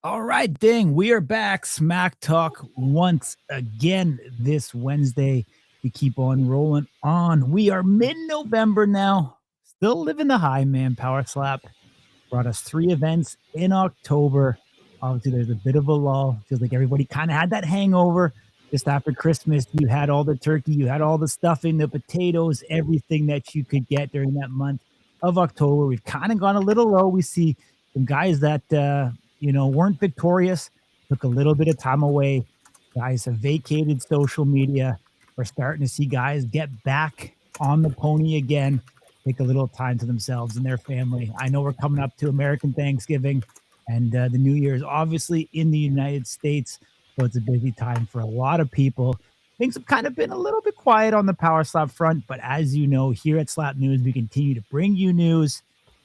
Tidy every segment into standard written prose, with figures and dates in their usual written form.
All right, Ding. We are back. Smack Talk once again this Wednesday. We keep on rolling on. We are mid-November now. Still living the high, man. Power Slap brought us 3 events in October. Obviously, there's a bit of a lull. Feels like everybody kind of had that hangover just after Christmas. You had all the turkey, you had all the stuffing, the potatoes, everything that you could get during that month of October. We've kind of gone a little low. We see some guys that weren't victorious, took a little bit of time away. Guys have vacated social media. We're starting to see guys get back on the pony again, take a little time to themselves and their family. I know we're coming up to American Thanksgiving and the New Year's, obviously in the United States. So it's a busy time for a lot of people. Things have kind of been a little bit quiet on the Power Slap front, but as you know, here at Slap News, we continue to bring you news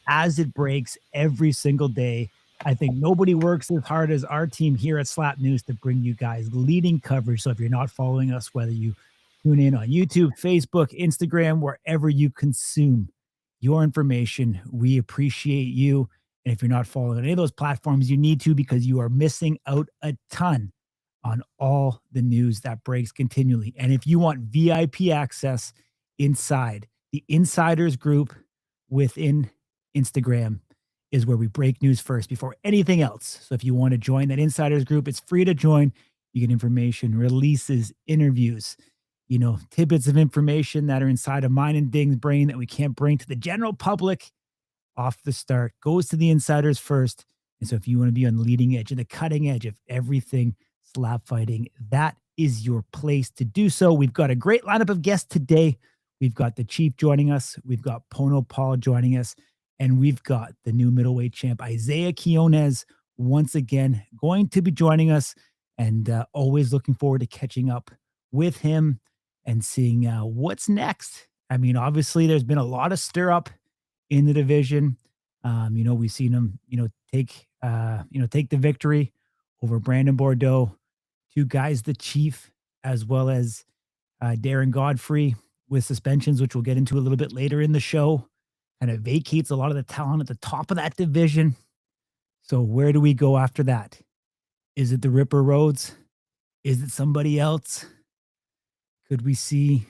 as it breaks every single day. I think nobody works as hard as our team here at Slap News to bring you guys leading coverage. So if you're not following us, whether you tune in on YouTube, Facebook, Instagram, wherever you consume your information, we appreciate you. And if you're not following any of those platforms, you need to, because you are missing out a ton on all the news that breaks continually. And if you want VIP access inside the insiders group within Instagram, is where we break news first before anything else. So if you want to join that insiders group, it's free to join. You get information, releases, interviews, tidbits of information that are inside of mine and Ding's brain that we can't bring to the general public off the start. Goes to the insiders first. And so if you want to be on the leading edge and the cutting edge of everything slap fighting, that is your place to do so. We've got a great lineup of guests today. We've got the Chief joining us. We've got Pono Paul joining us. And we've got the new middleweight champ, Isaih Quinones, once again going to be joining us. And always looking forward to catching up with him and seeing what's next. I mean, obviously, there's been a lot of stir up in the division. We've seen him, take the victory over Brandon Bordeaux, 2 guys, the Chief, as well as Darren Godfrey with suspensions, which we'll get into a little bit later in the show. And it vacates a lot of the talent at the top of that division. So where do we go after that? Is it the Ripper Rhodes? Is it somebody else? Could we see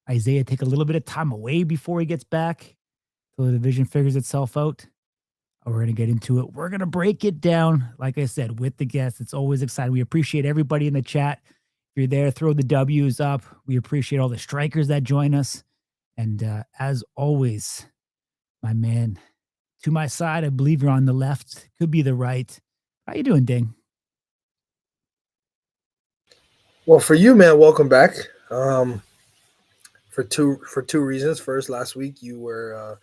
Isaih take a little bit of time away before he gets back till the division figures itself out? We're going to get into it. We're going to break it down, like I said, with the guests. It's always exciting. We appreciate everybody in the chat. If you're there, throw the W's up. We appreciate all the strikers that join us. And as always, my man, to my side, I believe you're on the left. Could be the right. How you doing, Ding? Well, for you, man, welcome back. For two reasons. First, last week you were,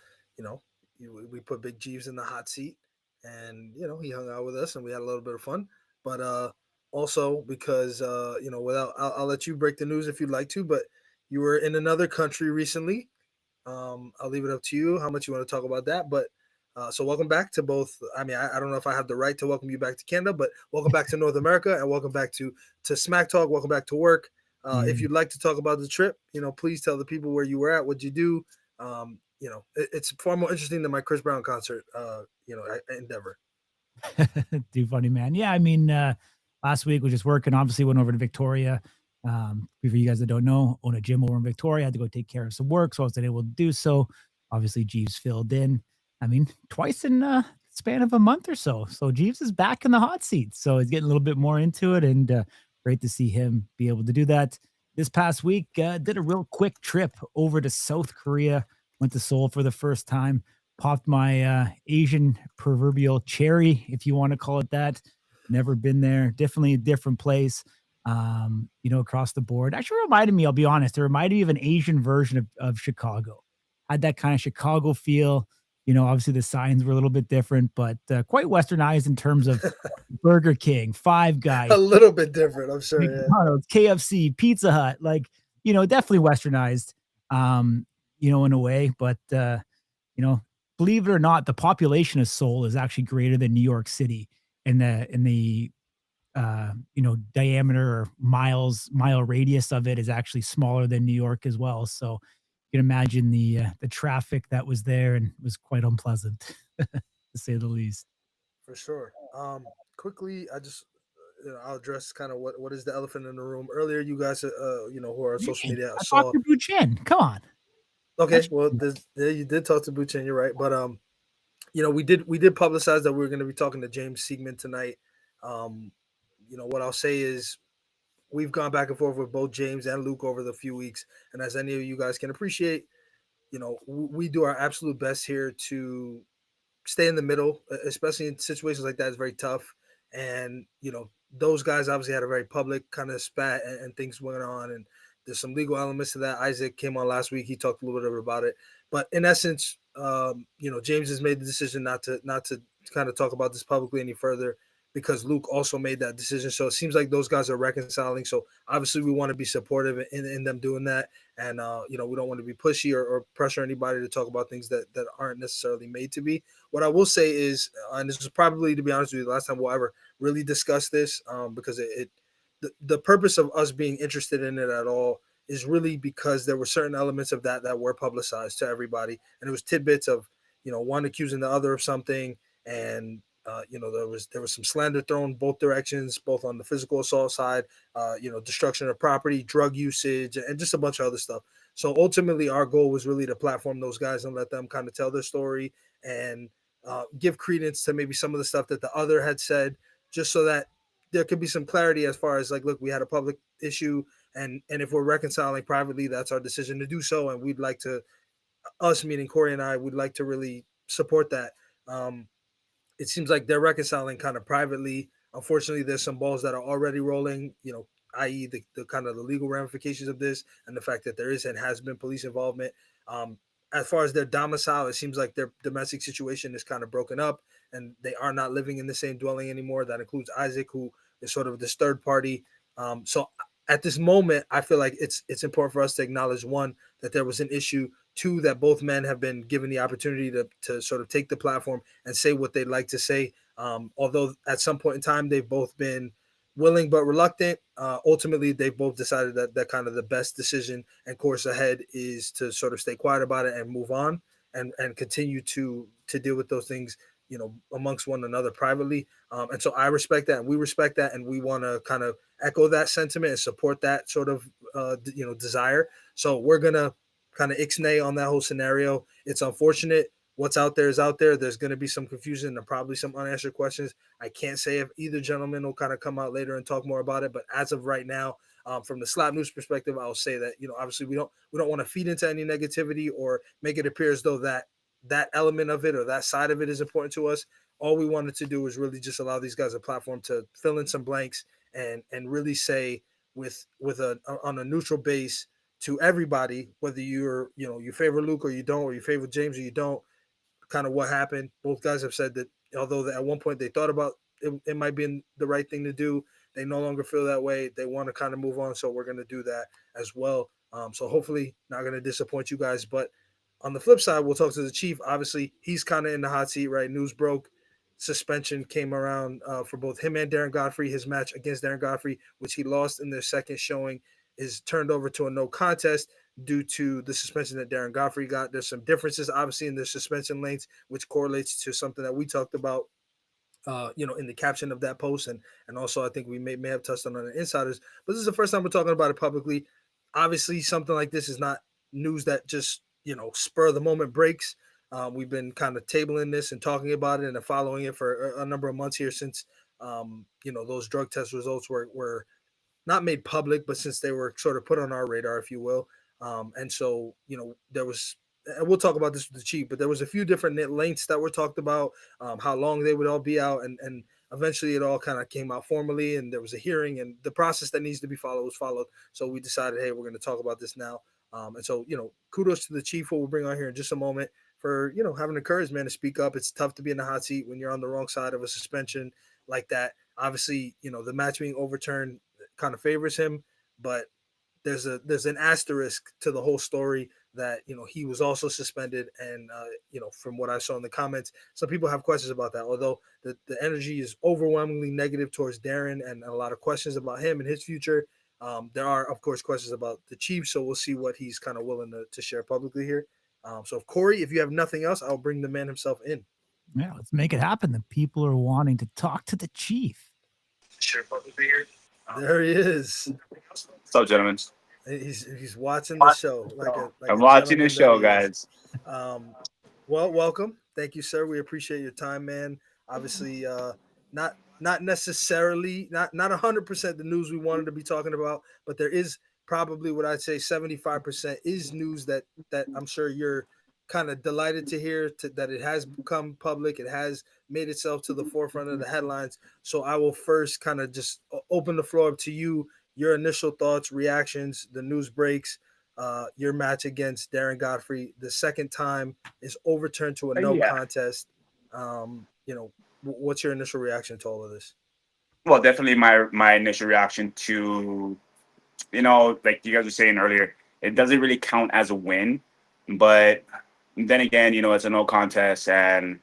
we put Big Jeeves in the hot seat, and he hung out with us, and we had a little bit of fun. But also because I'll let you break the news if you'd like to, but you were in another country recently. I'll leave it up to you how much you want to talk about that. But so welcome back to both. I mean, I don't know if I have the right to welcome you back to Canada, but welcome back to North America, and welcome back to Smack Talk. Welcome back to work. If you'd like to talk about the trip, please tell the people where you were at, what you do. It's far more interesting than my Chris Brown concert, endeavor. Too funny, man. Yeah, I mean, last week was just working. Obviously, went over to Victoria. For you guys that don't know, own a gym over in Victoria. I had to go take care of some work, so I was able to do so. Obviously, Jeeves filled in. I mean, twice in the span of a month or so. So Jeeves is back in the hot seat. So he's getting a little bit more into it, and great to see him be able to do that. This past week, did a real quick trip over to South Korea. Went to Seoul for the first time. Popped my Asian proverbial cherry, if you want to call it that. Never been there. Definitely a different place. Across the board. Actually reminded me, I'll be honest, it reminded me of an Asian version of Chicago. Had that kind of Chicago feel. Obviously the signs were a little bit different, but quite westernized in terms of Burger King, Five Guys. A little bit different, I'm sure. McDonald's, KFC, Pizza Hut, definitely westernized, in a way. But, believe it or not, the population of Seoul is actually greater than New York City in the diameter or mile radius of it is actually smaller than New York as well. So you can imagine the traffic that was there, and it was quite unpleasant to say the least. For sure. quickly, I'll address kind of what is the elephant in the room. Earlier, you guys, who are on social Hey, media, I talked saw. to Buchen. Come on. Okay, That's well, yeah, you did talk to Buchen, you're right, but we did publicize that we were going to be talking to James Siegman tonight. Um, what I'll say is we've gone back and forth with both James and Luke over the few weeks, and as any of you guys can appreciate, we do our absolute best here to stay in the middle, especially in situations like that. It's very tough. And, those guys obviously had a very public kind of spat and things went on. And there's some legal elements to that. Isaac came on last week. He talked a little bit about it. But in essence, James has made the decision not to kind of talk about this publicly any further because Luke also made that decision. So it seems like those guys are reconciling. So obviously we want to be supportive in them doing that. And, we don't want to be pushy or pressure anybody to talk about things that aren't necessarily made to be. What I will say is, and this is probably, to be honest with you, the last time we'll ever really discuss this, because the purpose of us being interested in it at all is really because there were certain elements of that were publicized to everybody, and it was tidbits of, one accusing the other of something, and there was some slander thrown both directions, both on the physical assault side, destruction of property, drug usage, and just a bunch of other stuff. So ultimately, our goal was really to platform those guys and let them kind of tell their story and give credence to maybe some of the stuff that the other had said, just so that there could be some clarity as far as like, look, we had a public issue, and if we're reconciling privately, that's our decision to do so, and we'd like to, us meaning Corey and I, would like to really support that. Um, it seems like they're reconciling kind of privately. Unfortunately, there's some balls that are already rolling, i.e. the kind of the legal ramifications of this and the fact that there is and has been police involvement. Um, as far as their domicile, it seems like their domestic situation is kind of broken up and they are not living in the same dwelling anymore. That includes Isaac, who is sort of this third party. So at this moment, I feel like it's important for us to acknowledge, one, that there was an issue, two, that both men have been given the opportunity to sort of take the platform and say what they'd like to say. Although at some point in time they've both been willing but reluctant. Ultimately, they've both decided that kind of the best decision and course ahead is to sort of stay quiet about it and move on and continue to deal with those things, amongst one another privately. And so I respect that, and we respect that, and we want to kind of echo that sentiment and support that sort of desire. So we're gonna kind of ixnay on that whole scenario. It's unfortunate. What's out there is out there. There's going to be some confusion and probably some unanswered questions. I can't say if either gentleman will kind of come out later and talk more about it, but as of right now, from the Slap News perspective, I'll say that, obviously we don't want to feed into any negativity or make it appear as though that element of it or that side of it is important to us. All we wanted to do was really just allow these guys a platform to fill in some blanks and really say with on a neutral base to everybody, whether you favor Luke or you don't, or you favor James or you don't, kind of what happened. Both guys have said that although at one point they thought about it might be the right thing to do, they no longer feel that way. They want to kind of move on, so we're going to do that as well. So hopefully not going to disappoint you guys. But on the flip side, we'll talk to the chief. Obviously, he's kind of in the hot seat, right? News broke. Suspension came around for both him and Darren Godfrey. His match against Darren Godfrey, which he lost in their second showing, is turned over to a no contest due to the suspension that Darren Godfrey got. There's some differences, obviously, in the suspension lengths, which correlates to something that we talked about, in the caption of that post, and also I think we may have touched on the insiders. But this is the first time we're talking about it publicly. Obviously, something like this is not news that just spur of the moment breaks. We've been kind of tabling this and talking about it and following it for a number of months here since those drug test results were not made public, but since they were sort of put on our radar, if you will. And so, there was, and we'll talk about this with the chief, but there was a few different lengths that were talked about, how long they would all be out. And eventually it all kind of came out formally and there was a hearing and the process that needs to be followed was followed. So we decided, hey, we're going to talk about this now. And so, kudos to the chief, who we'll bring on here in just a moment, for, having the courage, man, to speak up. It's tough to be in the hot seat when you're on the wrong side of a suspension like that. Obviously, the match being overturned kind of favors him, but there's an asterisk to the whole story that he was also suspended, and from what I saw in the comments, some people have questions about that. Although the energy is overwhelmingly negative towards Darren and a lot of questions about him and his future, there are of course questions about the chief. So we'll see what he's kind of willing to share publicly here. So if Corey, if you have nothing else, I'll bring the man himself in. Yeah, let's make it happen. The people are wanting to talk to the chief. Sure, public figure. There he is. What's up, gentlemen? He's watching the show like I'm a watching the gentleman that show, he is. guys. Um, well, welcome. Thank you, sir. We appreciate your time, man. Obviously, not necessarily not 100% the news we wanted to be talking about, but there is probably what I'd say 75% is news that I'm sure you're kind of delighted to hear that it has become public. It has made itself to the forefront of the headlines. So I will first kind of just open the floor up to you. Your initial thoughts, reactions, the news breaks, your match against Darren Godfrey. The second time is overturned to a no Yeah. contest. What's your initial reaction to all of this? Well, definitely my initial reaction to, like you guys were saying earlier, it doesn't really count as a win, but then again, it's a no contest, and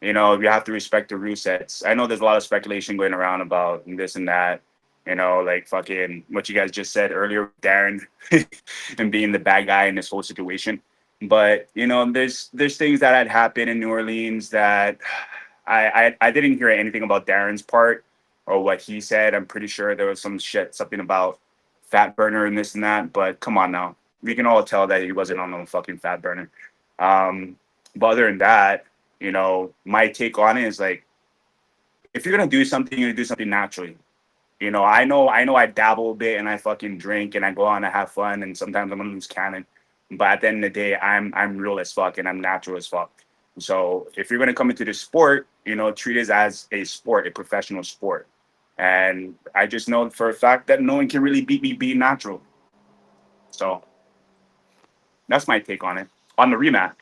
you have to respect the rule sets. I know there's a lot of speculation going around about this and that, like fucking what you guys just said earlier, Darren, and being the bad guy in this whole situation. But there's things that had happened in New Orleans that I didn't hear anything about Darren's part or what he said. I'm pretty sure there was something about fat burner and this and that. But come on now, we can all tell that he wasn't on no fucking fat burner. But other than that, my take on it is like, if you're gonna do something, you're gonna do something naturally. I know I dabble a bit and I fucking drink and I go on and have fun and sometimes I'm gonna lose cannon. But at the end of the day, I'm real as fuck and I'm natural as fuck. So if you're gonna come into the sport, treat it as a sport, a professional sport. And I just know for a fact that no one can really beat me being natural. So that's my take on it. On the rematch.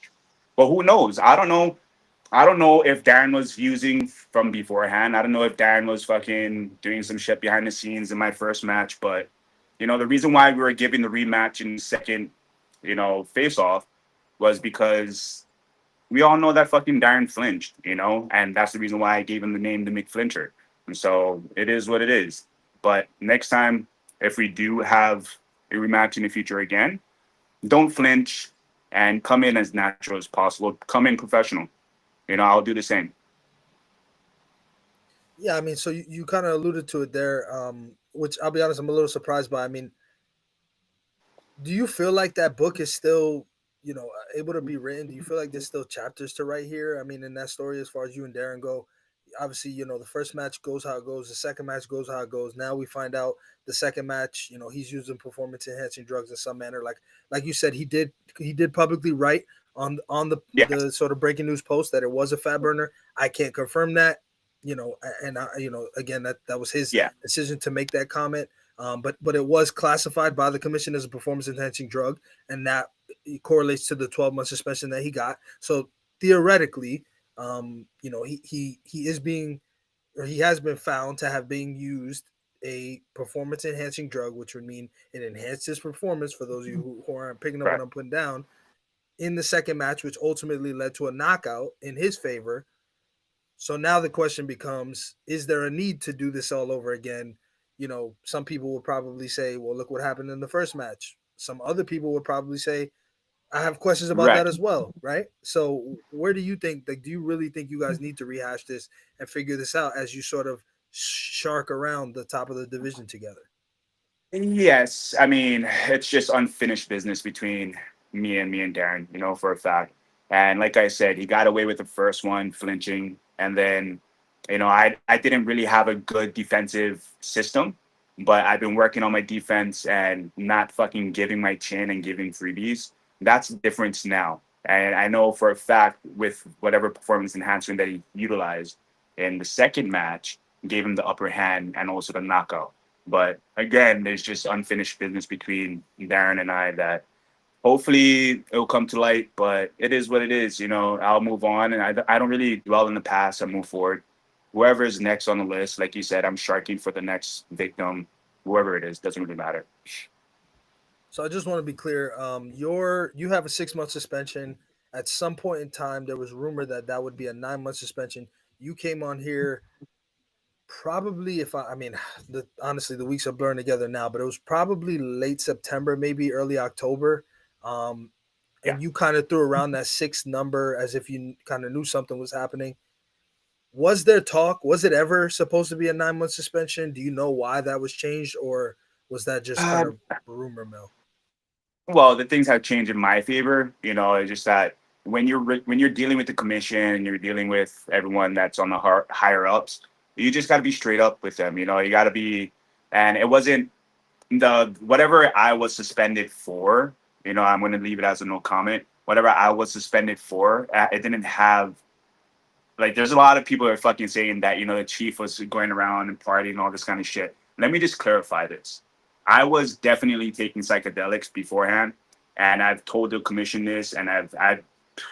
But who knows? I don't know. I don't know if Darren was using from beforehand. I don't know if Darren was fucking doing some shit behind the scenes in my first match. But, the reason why we were giving the rematch in the second, face off was because we all know that fucking Darren flinched, and that's the reason why I gave him the name the McFlincher. And so it is what it is. But next time, if we do have a rematch in the future again, don't flinch and come in as natural as possible. Come in professional. I'll do the same. Yeah, I mean, so you kind of alluded to it there, which I'll be honest, I'm a little surprised by. I mean, do you feel like that book is still, able to be written? Do you feel like there's still chapters to write here? I mean, in that story, as far as you and Darren go, obviously, the first match goes how it goes, the second match goes how it goes. Now we find out the second match, he's using performance enhancing drugs in some manner. Like you said, he did publicly write on Yeah, the sort of breaking news post that it was a fat burner. I can't confirm that, and again, that was his yeah, decision to make that comment. But it was classified by the commission as a performance enhancing drug, and that correlates to the 12-month suspension that he got. So theoretically, he is being, or he has been found to have been used a performance enhancing drug, which would mean it enhanced his performance. For those of you who aren't picking up what correct. I'm putting down, in the second match, which ultimately led to a knockout in his favor. So now the question becomes: is there a need to do this all over again? Some people will probably say, "Well, look what happened in the first match." Some other people would probably say, I have questions about that Right. as well, right? So where do you think, like, do you really think you guys need to rehash this and figure this out as you sort of shark around the top of the division together? Yes, I mean it's just unfinished business between me and Darren, for a fact. And like I said, he got away with the first one, flinching, and then, I didn't really have a good defensive system, but I've been working on my defense and not fucking giving my chin and giving freebies. That's the difference now. And I know for a fact with whatever performance enhancement that he utilized in the second match, gave him the upper hand and also the knockout. But again, there's just unfinished business between Darren and I that hopefully it'll come to light. But it is what it is. I'll move on, and I don't really dwell in the past. I move forward. Whoever is next on the list, like you said, I'm sharking for the next victim. Whoever it is, doesn't really matter. So I just want to be clear. You have a 6 month suspension. At some point in time, there was rumor that that would be a 9 month suspension. You came on here probably, if I mean, honestly, the weeks are blurring together now, but it was probably late September, maybe early October. Um, and you kind of threw around that 6 number as if you kind of knew something was happening. Was there talk? Was it ever supposed to be a 9-month suspension? Do you know why that was changed, or was that just kind of rumor mill? Well, the things have changed in my favor. It's just that when you're dealing with the commission and you're dealing with everyone that's on the higher ups, you just got to be straight up with them. You got to be, and it wasn't the whatever I was suspended for. I'm going to leave it as a no comment. Whatever I was suspended for, it didn't have. Like, there's a lot of people that are fucking saying that, the chief was going around and partying and all this kind of shit. Let me just clarify this. I was definitely taking psychedelics beforehand, and I've told the commission this, and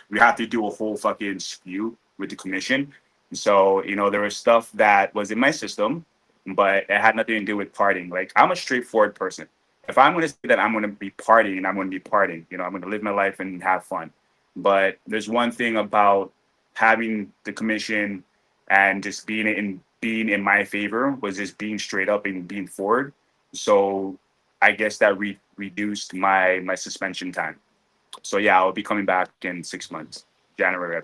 we have to do a whole fucking spew with the commission. So, there was stuff that was in my system, but it had nothing to do with partying. Like, I'm a straightforward person. If I'm going to say that I'm going to be partying, I'm going to be partying. I'm going to live my life and have fun. But there's one thing about having the commission and just being in my favor was just being straight up and being forward. So I guess that reduced my suspension time. So yeah, I'll be coming back in 6 months, January.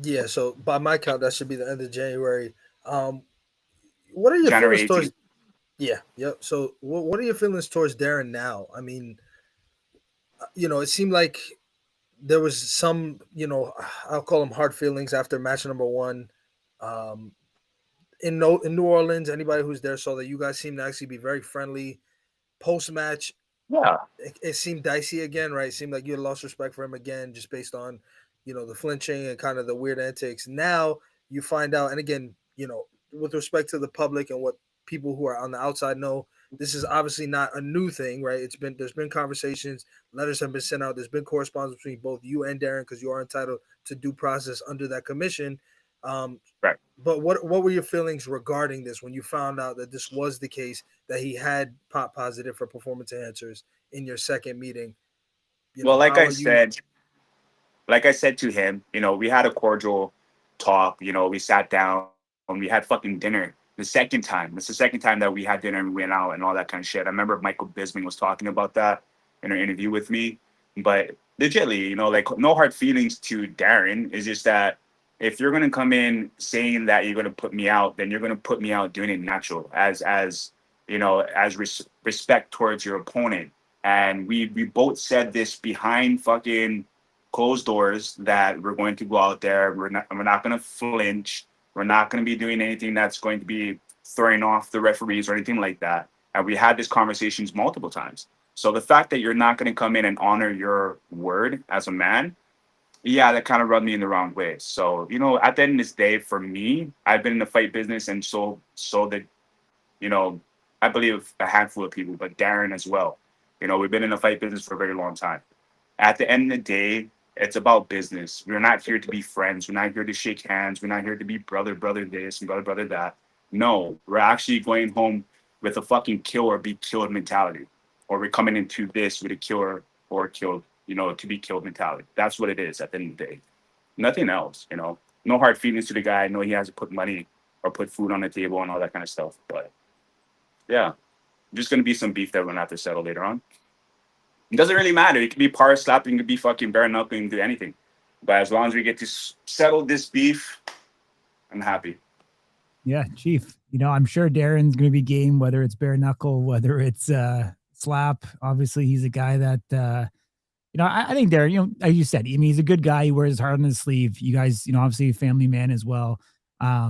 Yeah, so by my count, that should be the end of January. What are your January feelings towards? 18th. Yeah, yep. So what are your feelings towards Darren now? I mean, it seemed like there was some, I'll call them hard feelings after match number 1. In New Orleans, anybody who's there saw that you guys seem to actually be very friendly. Post match, Yeah. it seemed dicey again, right? It seemed like you had lost respect for him again, just based on, the flinching and kind of the weird antics. Now you find out, and again, with respect to the public and what people who are on the outside know, this is obviously not a new thing, right? There's been conversations, letters have been sent out, there's been correspondence between both you and Darren, because you are entitled to due process under that commission. Right. But what were your feelings regarding this when you found out that this was the case, that he had pop positive for performance enhancers in your second meeting? Well, like I said to him, we had a cordial talk. We sat down and we had fucking dinner. The second time, it's the second time that we had dinner and we went out and all that kind of shit. I remember Michael Bisping was talking about that in an interview with me. But legitly, like, no hard feelings to Darren. It's just that if you're gonna come in saying that you're gonna put me out, then you're gonna put me out doing it natural, as respect towards your opponent. And we both said this behind fucking closed doors, that we're going to go out there. We're not going to flinch. We're not going to be doing anything that's going to be throwing off the referees or anything like that. And we had these conversations multiple times. So the fact that you're not going to come in and honor your word as a man, yeah, that kind of rubbed me in the wrong way. So, at the end of this day, for me, I've been in the fight business, and so that, I believe a handful of people, but Darren as well. We've been in the fight business for a very long time. At the end of the day, it's about business. We're not here to be friends. We're not here to shake hands. We're not here to be brother this and brother that. No, we're actually going home with a fucking kill or be killed mentality. Or we're coming into this with a kill or killed, to be killed mentality. That's what it is at the end of the day. Nothing else, No hard feelings to the guy. I know he has to put money or put food on the table and all that kind of stuff. But yeah, just going to be some beef that we're going to have to settle later on. It doesn't really matter. It could be power slapping, it could be fucking bare knuckling, do anything. But as long as we get to settle this beef, I'm happy. Yeah, Chief. I'm sure Darren's going to be game, whether it's bare knuckle, whether it's slap. Obviously, he's a guy that, I think Darren, as you said, he's a good guy. He wears his heart on his sleeve. You guys, obviously a family man as well. I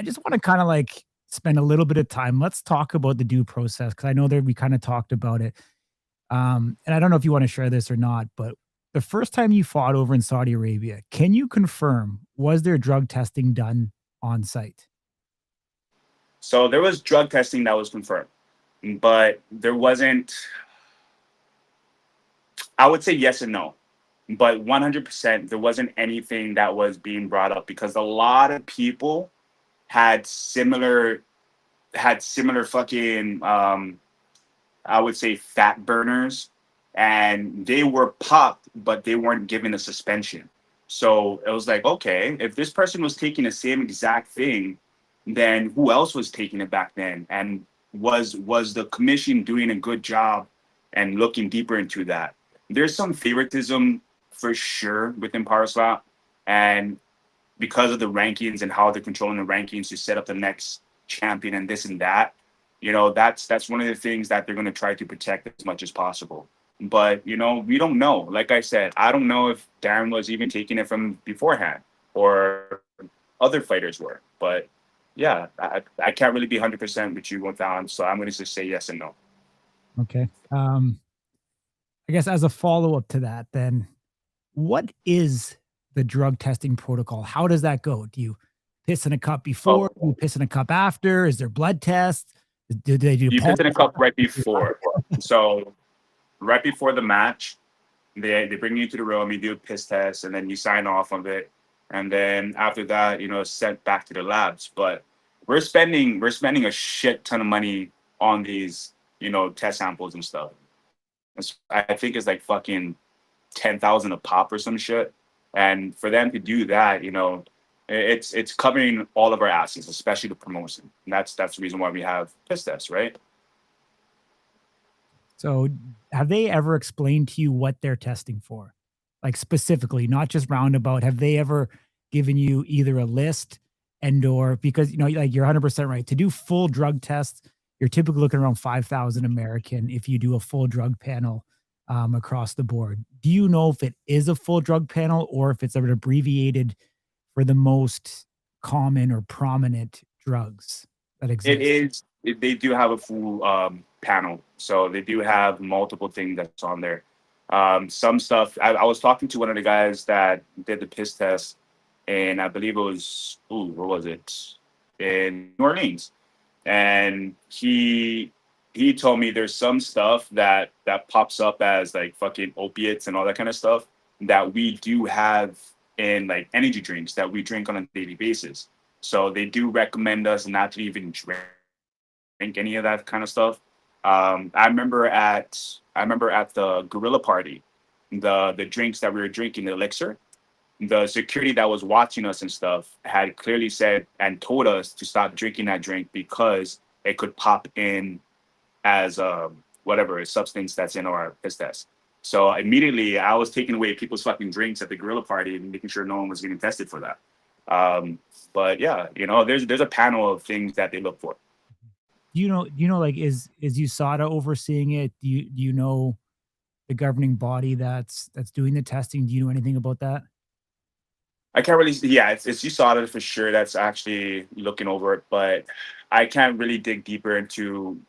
just want to kind of like spend a little bit of time. Let's talk about the due process, because I know that we kind of talked about it. And I don't know if you want to share this or not, but the first time you fought over in Saudi Arabia, can you confirm, was there drug testing done on site? So there was drug testing that was confirmed, but there wasn't, I would say yes and no, but 100%, there wasn't anything that was being brought up, because a lot of people had similar fucking, I would say, fat burners, and they were popped, but they weren't given a suspension. So it was like, okay, if this person was taking the same exact thing, then who else was taking it back then? And was the commission doing a good job and looking deeper into that? there's some favoritism for sure within Power Slap, and because of the rankings and how they're controlling the rankings to set up the next champion and this and that, that's one of the things that they're going to try to protect as much as possible. But we don't know. Like I said, I don't know if Darren was even taking it from beforehand or other fighters were. But yeah, I can't really be 100% with you with that one, so I'm going to just say yes and no. Okay. I guess as a follow-up to that, then what is the drug testing protocol? How does that go? Do you piss in a cup before? Do you piss in a cup after? Is there blood tests? Do they do You piss in a cup right before. So right before the match, they bring you to the room, you do a piss test, and then you sign off of it. And then after that, it's sent back to the labs. But we're spending a shit ton of money on these, test samples and stuff. I think it's like fucking 10,000 a pop or some shit. And for them to do that, it's covering all of our asses, especially the promotion. And that's the reason why we have piss tests, right? So have they ever explained to you what they're testing for? Like specifically, not just roundabout. Have they ever given you either a list or because, like you're 100% right. To do full drug tests, you're typically looking around 5,000 American if you do a full drug panel across the board. Do you know if it is a full drug panel or if it's abbreviated for the most common or prominent drugs that exist? It is. They do have a full panel, so they do have multiple things that's on there. Some stuff. I was talking to one of the guys that did the piss test, and I believe it was where was it? In New Orleans, and he told me there's some stuff that pops up as like fucking opiates and all that kind of stuff that we do have in like energy drinks that we drink on a daily basis. So they do recommend us not to even drink any of that kind of stuff. I remember at the gorilla party, the drinks that we were drinking, the elixir, the security that was watching us and stuff had clearly said and told us to stop drinking that drink because it could pop in as whatever a substance that's in our piss test. So immediately I was taking away people's fucking drinks at the gorilla party and making sure no one was getting tested for that. But yeah, there's a panel of things that they look for. Do you know, like, is USADA overseeing it? Do you know the governing body that's doing the testing? Do you know anything about that? I can't really, yeah, it's USADA for sure that's actually looking over it, but I can't really dig deeper into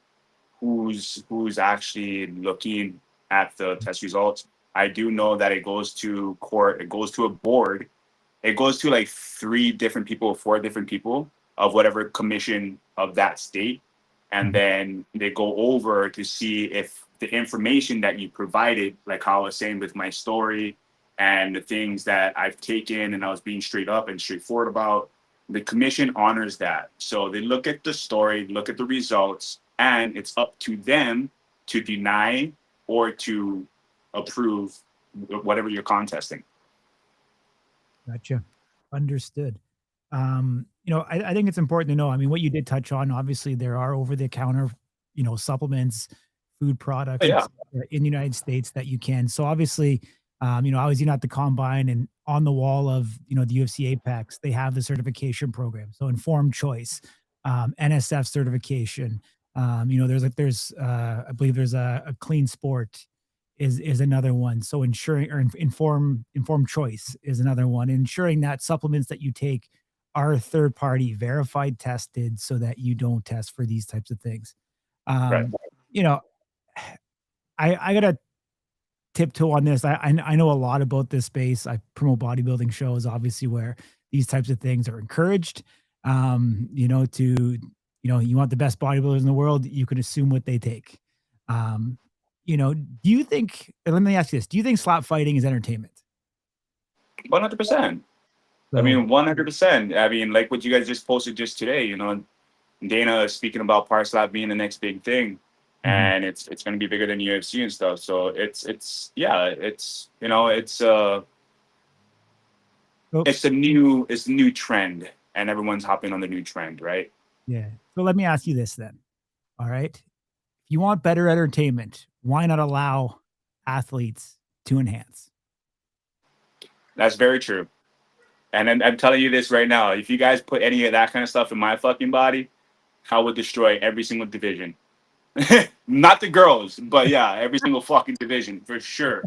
who's actually looking at the test results. I do know that it goes to court, it goes to a board, it goes to like 4 different people of whatever commission of that state. And then they go over to see if the information that you provided, like how I was saying with my story and the things that I've taken and I was being straight up and straightforward about, the commission honors that. So they look at the story, look at the results, and it's up to them to deny or to approve whatever you're contesting. Gotcha. Understood. I think it's important to know. I mean, what you did touch on, obviously, there are over-the-counter, supplements, food products in the United States that you can. So obviously, I was at the combine and on the wall of the UFC Apex, they have the certification program. So informed choice, NSF certification. There's I believe there's a clean sport is another one. So ensuring or informed choice is another one. Ensuring that supplements that you take are third party verified, tested, so that you don't test for these types of things. Right. I gotta tiptoe on this. I know a lot about this space. I promote bodybuilding shows, obviously, where these types of things are encouraged. You want the best bodybuilders in the world, you can assume what they take. Do you think, let me ask you this, do you think slap fighting is entertainment? 100%. I mean, 100%. I mean, like what you guys just posted just today, Dana is speaking about Power Slap being the next big thing, and it's going to be bigger than UFC and stuff. So it's a new trend, and everyone's hopping on the new trend, right? Yeah. So let me ask you this then. All right. If you want better entertainment, why not allow athletes to enhance. That's very true. And I'm telling you this right now. If you guys put any of that kind of stuff in my fucking body, I would destroy every single division. Not the girls, but yeah, every single fucking division for sure.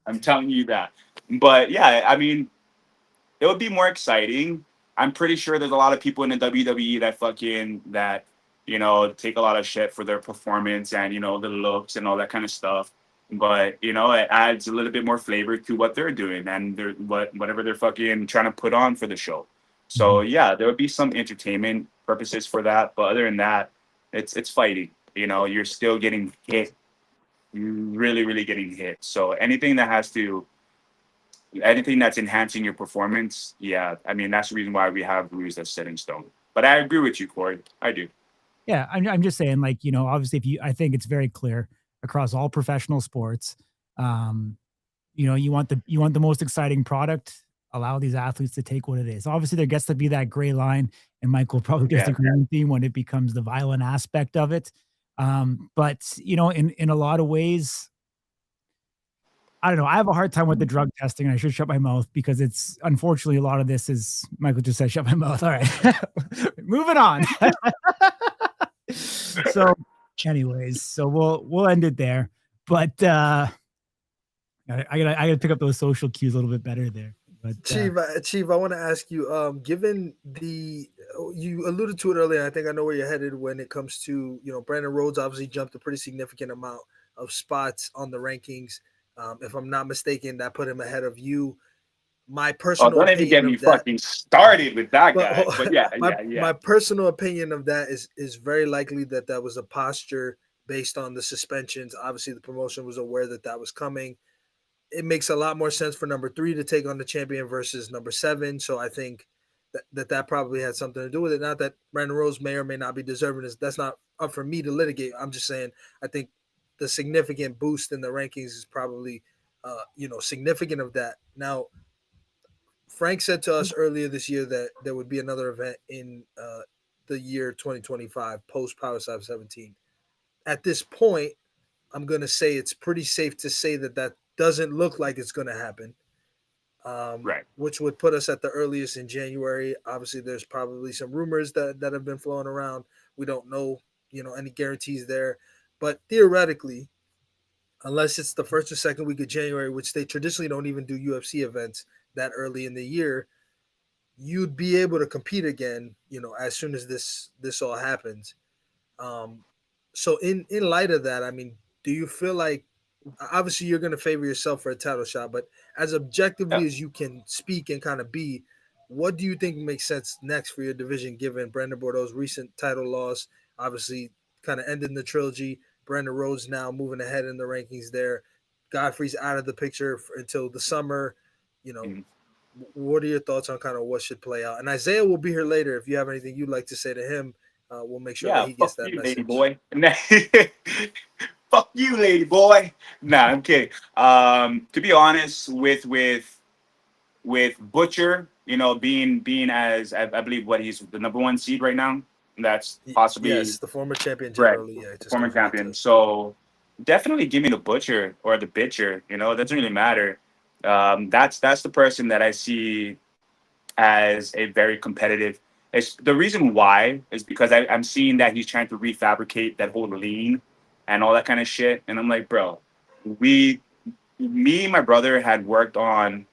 I'm telling you that. But yeah, I mean, it would be more exciting. I'm pretty sure there's a lot of people in the WWE that take a lot of shit for their performance and the looks and all that kind of stuff. But it adds a little bit more flavor to what they're doing and whatever they're fucking trying to put on for the show. So yeah, there would be some entertainment purposes for that. But other than that, it's fighting. You're still getting hit. You're really, really getting hit. So anything that's enhancing your performance, yeah, I mean, that's the reason why we have rules that's set in stone. But I agree with you, Corey. I do. Yeah, I'm just saying, like, obviously, I think it's very clear across all professional sports, you want the most exciting product, allow these athletes to take what it is. Obviously, there gets to be that gray line, and Michael probably disagree with me when it becomes the violent aspect of it. But in a lot of ways, I don't know. I have a hard time with the drug testing. I should shut my mouth because it's unfortunately a lot of this is Michael just said shut my mouth. All right. Moving on. So anyways, so we'll end it there. But I gotta pick up those social cues a little bit better there. But Chief, I want to ask you, given you alluded to it earlier, I think I know where you're headed when it comes to, Brandon Rhodes obviously jumped a pretty significant amount of spots on the rankings. If I'm not mistaken, that put him ahead of you. My personal don't even get me fucking started with that guy. But yeah, my personal opinion of that is very likely that was a posture based on the suspensions. Obviously, the promotion was aware that was coming. It makes a lot more sense for number 3 to take on the champion versus number 7. So I think that probably had something to do with it. Not that Brandon Rhodes may or may not be deserving. That's not up for me to litigate. I'm just saying I think the significant boost in the rankings is probably, significant of that. Now, Frank said to us earlier this year that there would be another event in the year 2025 post Power 17. At this point, I'm going to say it's pretty safe to say that doesn't look like it's going to happen. Right. Which would put us at the earliest in January. Obviously, there's probably some rumors that have been flowing around. We don't know, any guarantees there. But theoretically, unless it's the first or second week of January, which they traditionally don't even do UFC events that early in the year, you'd be able to compete again, as soon as this all happens. So in light of that, I mean, do you feel like, obviously you're going to favor yourself for a title shot, but as objectively as you can speak and kind of be, what do you think makes sense next for your division, given Brandon Bordeaux's recent title loss, obviously kind of ending the trilogy, Brandon Rhodes now moving ahead in the rankings there, Godfrey's out of the picture until the summer, What are your thoughts on kind of what should play out? And Isaiah will be here later. If you have anything you'd like to say to him, we'll make sure that he gets that message. Lady boy. Fuck you, lady boy. Nah, I'm kidding. To be honest, with Butcher, being as I believe he's the number 1 seed right now. That's possibly the former champion generally. Right. Yeah, former champion. So definitely give me the Butcher or the Bitcher. It doesn't really matter. That's the person that I see as a very competitive. The reason why is because I'm seeing that he's trying to refabricate that whole lean and all that kind of shit. And I'm like, bro, me and my brother had worked on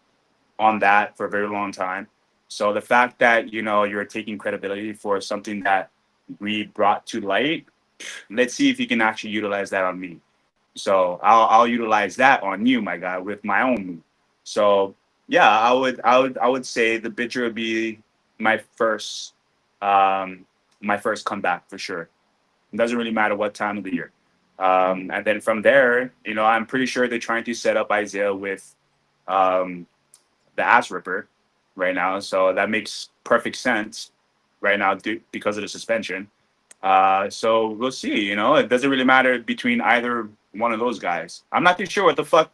that for a very long time. So the fact that, you're taking credibility for something that we brought to light, let's see if you can actually utilize that on me. So I'll utilize that on you, my guy, with my own move. So yeah, I would say the Bitcher would be my first comeback for sure. It doesn't really matter what time of the year. And then from there, I'm pretty sure they're trying to set up Isaiah with the ass ripper right now. So that makes perfect sense right now because of the suspension. So we'll see, it doesn't really matter between either one of those guys. I'm not too sure what the fuck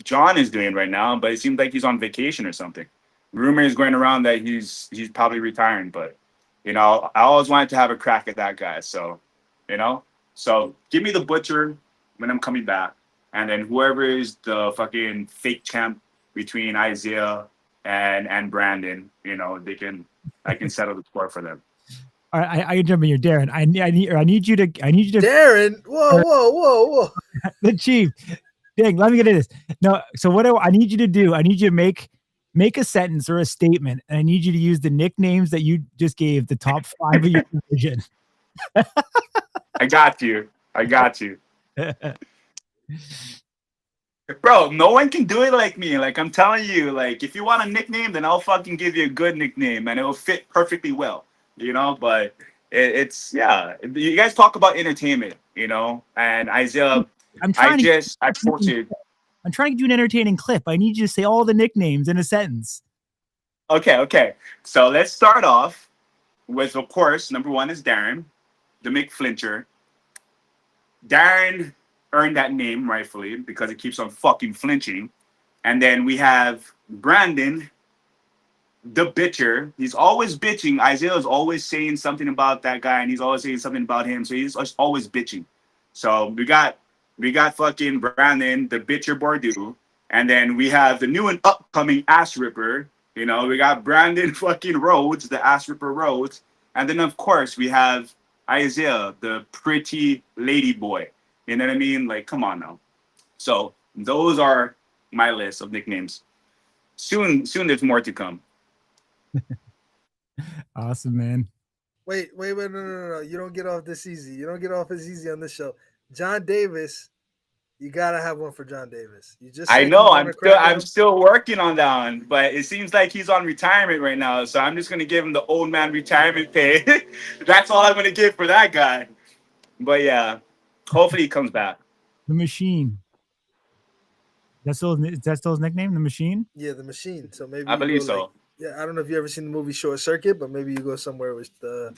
John is doing right now, but it seems like he's on vacation or something. Rumor is going around that he's probably retiring, but I always wanted to have a crack at that guy. So, so give me the Butcher when I'm coming back. and then whoever is the fucking fake champ between Isaiah and Brandon, I can settle the score for them. All right, I can jump in here, Darren. I need you to Darren, whoa. the chief. Dang, let me get into this. No, so what I need you to do, I need you to make a sentence or a statement, and I need you to use the nicknames that you just gave the top 5 of your division. I got you. Bro, no one can do it like me. Like, I'm telling you, like, if you want a nickname, then I'll fucking give you a good nickname and it'll fit perfectly well, but it's you guys talk about entertainment, and Isaiah, I'm trying I posted. I'm trying to do an entertaining clip. I need you to say all the nicknames in a sentence. Okay. So let's start off with, of course, number 1 is Darren, the McFlincher. Darren earned that name rightfully because it keeps on fucking flinching. And then we have Brandon, the bitcher. He's always bitching. Isaiah is always saying something about that guy, and he's always saying something about him. So he's always bitching. So we got fucking Brandon, the bitcher Bordeaux. And then we have the new and upcoming ass ripper. We got Brandon fucking Rhodes, the ass ripper Rhodes. And then, of course, we have Isaiah, the pretty lady boy. You know what I mean? Like, come on now. So those are my list of nicknames. Soon there's more to come. Awesome, man. Wait, no. You don't get off this easy. You don't get off as easy on this show. John Davis, you gotta have one for John Davis. You just I know I'm still working on that one, but it seems like he's on retirement right now. So I'm just gonna give him the old man retirement pay. That's all I'm gonna give for that guy. But yeah, hopefully he comes back. The Machine. Is that still his nickname? The Machine? Yeah, the Machine. So maybe I believe so. I don't know if you ever seen the movie Short Circuit, but maybe you go somewhere with the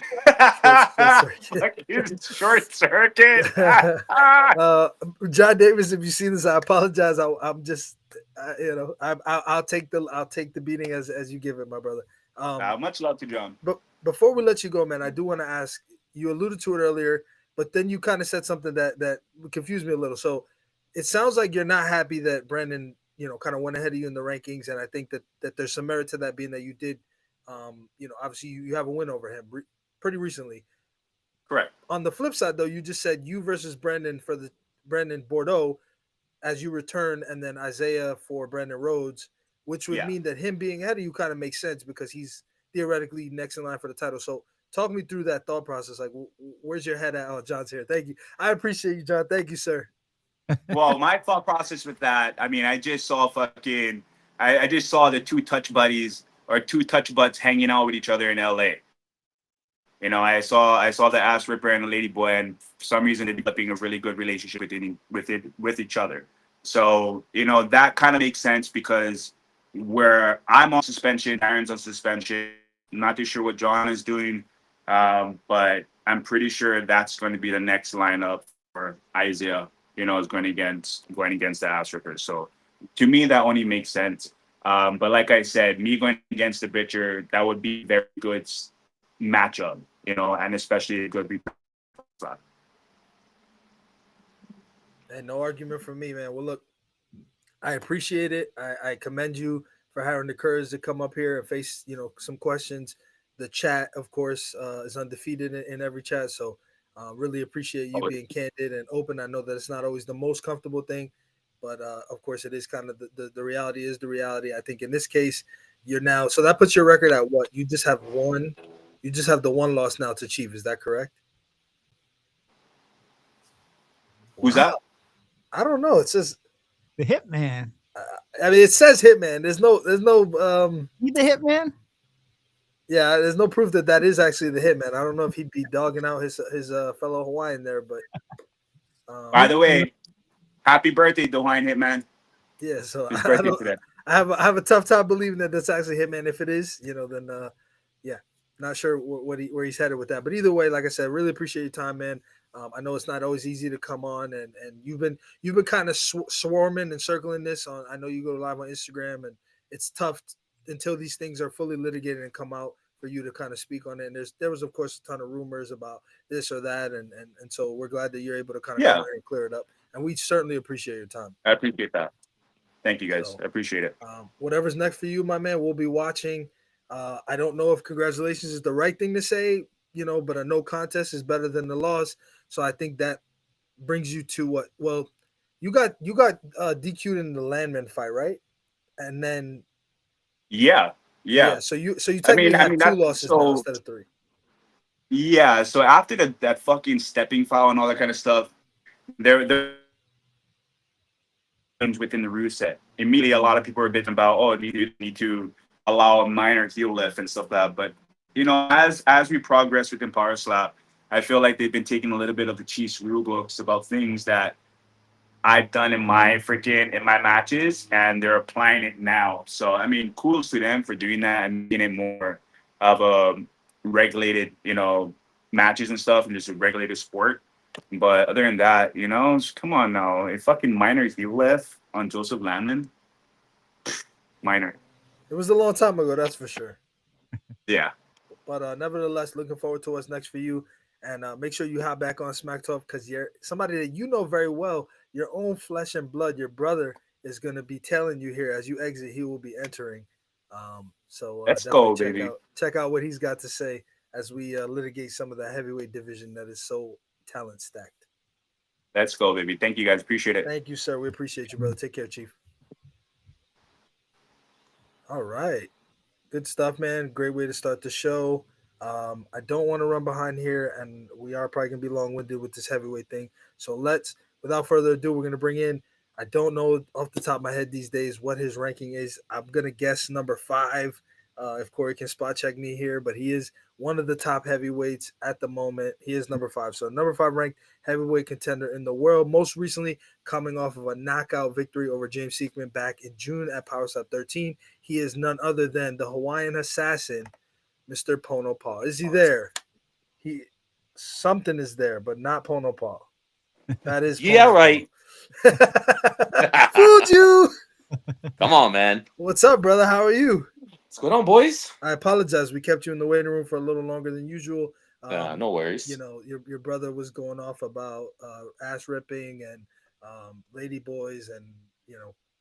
Short Circuit. John Davis, if you've seen this, I apologize. I'm just, I'll take the beating as you give it, my brother. Much love to John. But before we let you go, man, I do want to ask. You alluded to it earlier, but then you kind of said something that confused me a little. So it sounds like you're not happy that Brandon, kind of went ahead of you in the rankings, and I think that there's some merit to that, being that you did, obviously you have a win over him pretty recently. Correct. On the flip side, though, you just said you versus Brandon for the Brandon Bordeaux as you return, and then Isaiah for Brandon Rhodes, which would mean that him being ahead of you kind of makes sense because he's theoretically next in line for the title. So talk me through that thought process. Like, where's your head at? Oh, John's here. Thank you. I appreciate you, John. Thank you, sir. Well, my thought process with that, I mean, I just saw the two touch buddies or two touch butts hanging out with each other in LA. I saw the ass ripper and the lady boy, and for some reason they're developing a really good relationship with each other. So, that kind of makes sense because where I'm on suspension, Aaron's on suspension. I'm not too sure what John is doing, but I'm pretty sure that's going to be the next lineup for Isaiah. Is going against the ass rippers. So to me, that only makes sense. But like I said, me going against the bitcher, that would be a very good matchup, and especially a good replay. And no argument from me, man. Well, look, I appreciate it. I commend you for having the courage to come up here and face, some questions. The chat, of course, is undefeated in every chat. So really appreciate you being candid and open. I know that it's not always the most comfortable thing, but of course it is kind of the reality is the reality. I think in this case, you're now, so that puts your record at what? You just have the one loss now to Chief. Is that correct? Who's that? I don't know. It says the Hitman. I mean, it says Hitman. There's no He's the Hitman? Yeah, there's no proof that is actually the Hitman. I don't know if he'd be dogging out his fellow Hawaiian there, but by the way, happy birthday, the Hawaiian Hitman. Yeah, so his birthday today. I have a tough time believing that that's actually Hitman. If it is, then not sure where he's headed with that. But either way, like I said, really appreciate your time, man. I know it's not always easy to come on, and you've been kind of swarming and circling this on. I know you go live on Instagram, and it's tough until these things are fully litigated and come out for you to kind of speak on it. And there was of course a ton of rumors about this or that, and so we're glad that you're able to kind of come here and clear it up. and we certainly appreciate your time. I appreciate that. Thank you, guys. So, I appreciate it. Whatever's next for you, my man, we'll be watching. I don't know if congratulations is the right thing to say, but a no contest is better than the loss. So I think that brings you to what? Well, you got DQ'd in the Landman fight, right? And then Yeah. So you technically have two losses now instead of 3. Yeah. So after that fucking stepping foul and all that kind of stuff, there within the rule set. Immediately, a lot of people are bitching about, need to allow a minor heel lift and stuff like that. But as we progress within Power Slap, I feel like they've been taking a little bit of the Chiefs rule books about things that I've done in my matches, and they're applying it now. So I mean, kudos to them for doing that and making it more of a regulated, matches and stuff, and just a regulated sport. But other than that, come on now, a fucking minor heel lift on Joseph Landman, minor. It was a long time ago, that's for sure. Yeah. But nevertheless, looking forward to what's next for you. And make sure you hop back on Smack Talk because you're somebody that you know very well, your own flesh and blood. Your brother is going to be telling you here as you exit, he will be entering. So let's go, baby. Check out what he's got to say as we litigate some of the heavyweight division that is so talent stacked. Let's go, baby. Thank you, guys. Appreciate it. Thank you, sir. We appreciate you, brother. Take care, Chief. All right. Good stuff, man. Great way to start the show. I don't want to run behind here, and we are probably going to be long-winded with this heavyweight thing. So without further ado, we're going to bring in, I don't know off the top of my head these days what his ranking is. I'm going to guess number 5, if Corey can spot check me here, but he is one of the top heavyweights at the moment. He is number 5. So number 5 ranked heavyweight contender in the world, most recently coming off of a knockout victory over James Seekman back in June at Power Slap 13. He is none other than the Hawaiian assassin, Mr. Pono Paul. Is he there? Something is there, but not Pono Paul. That is yeah, Pono right. Fooled you. Come on, man. What's up, brother? How are you? What's going on, boys? I apologize. We kept you in the waiting room for a little longer than usual. No worries. Your brother was going off about ass ripping and lady boys and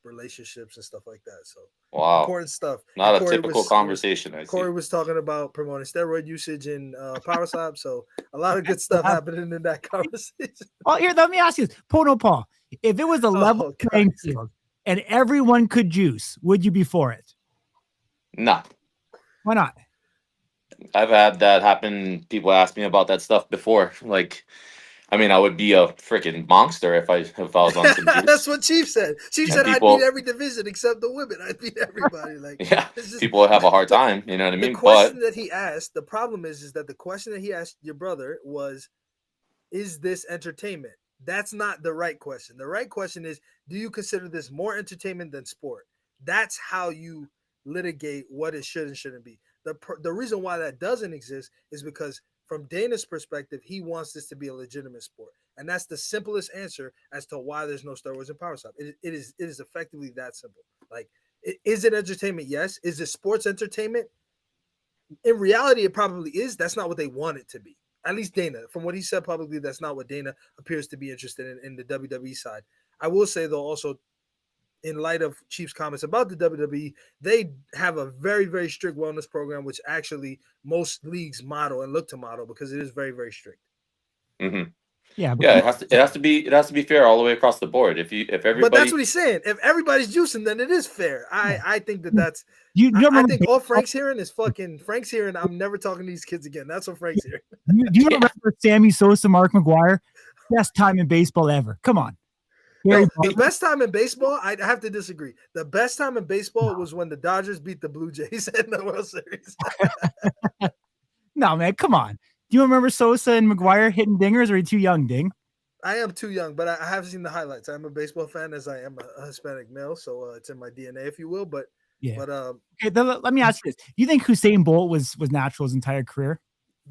relationships and stuff like that. So wow, important stuff. Not a typical conversation. Corey was talking about promoting steroid usage in Power Slap, so a lot of good stuff happening in that conversation. Oh, here, let me ask you this, Pono Paul. If it was a level playing field and everyone could juice, would you be for it? No. Why not? I've had that happen. People ask me about that stuff before. I would be a freaking monster if I was on some juice. That's what Chief said. Chief said I'd beat every division except the women. I'd beat everybody. People have a hard time. You know what I mean? The question that he asked, the problem is that the question that he asked your brother was, is this entertainment? That's not the right question. The right question is, do you consider this more entertainment than sport? That's how you litigate what it should and shouldn't be. The reason why that doesn't exist is because from Dana's perspective, he wants this to be a legitimate sport. And that's the simplest answer as to why there's no steroids in Power Slap. It is effectively that simple. Is it entertainment? Yes. Is it sports entertainment? In reality, it probably is. That's not what they want it to be. At least Dana, from what he said publicly, that's not what Dana appears to be interested in the WWE side. I will say, though, also, in light of Chief's comments about the WWE, they have a very, very strict wellness program, which actually most leagues model and look to model because it is very, very strict. Mm-hmm. Yeah, it has to be fair all the way across the board. If everybody, but that's what he's saying. If everybody's juicing, then it is fair. I think that's. I think all Frank's hearing is fucking Frank's hearing. I'm never talking to these kids again. That's what Frank's hearing. Do you remember Sammy Sosa, Mark McGuire? Best time in baseball ever. Come on. The best time in baseball, I have to disagree. The best time in baseball was when the Dodgers beat the Blue Jays in the World Series. No, man, come on. Do you remember Sosa and McGuire hitting dingers, or are you too young, Ding? I am too young, but I have seen the highlights. I'm a baseball fan as I am a Hispanic male, so it's in my DNA, if you will. But okay, let me ask you this: do you think Usain Bolt was natural his entire career?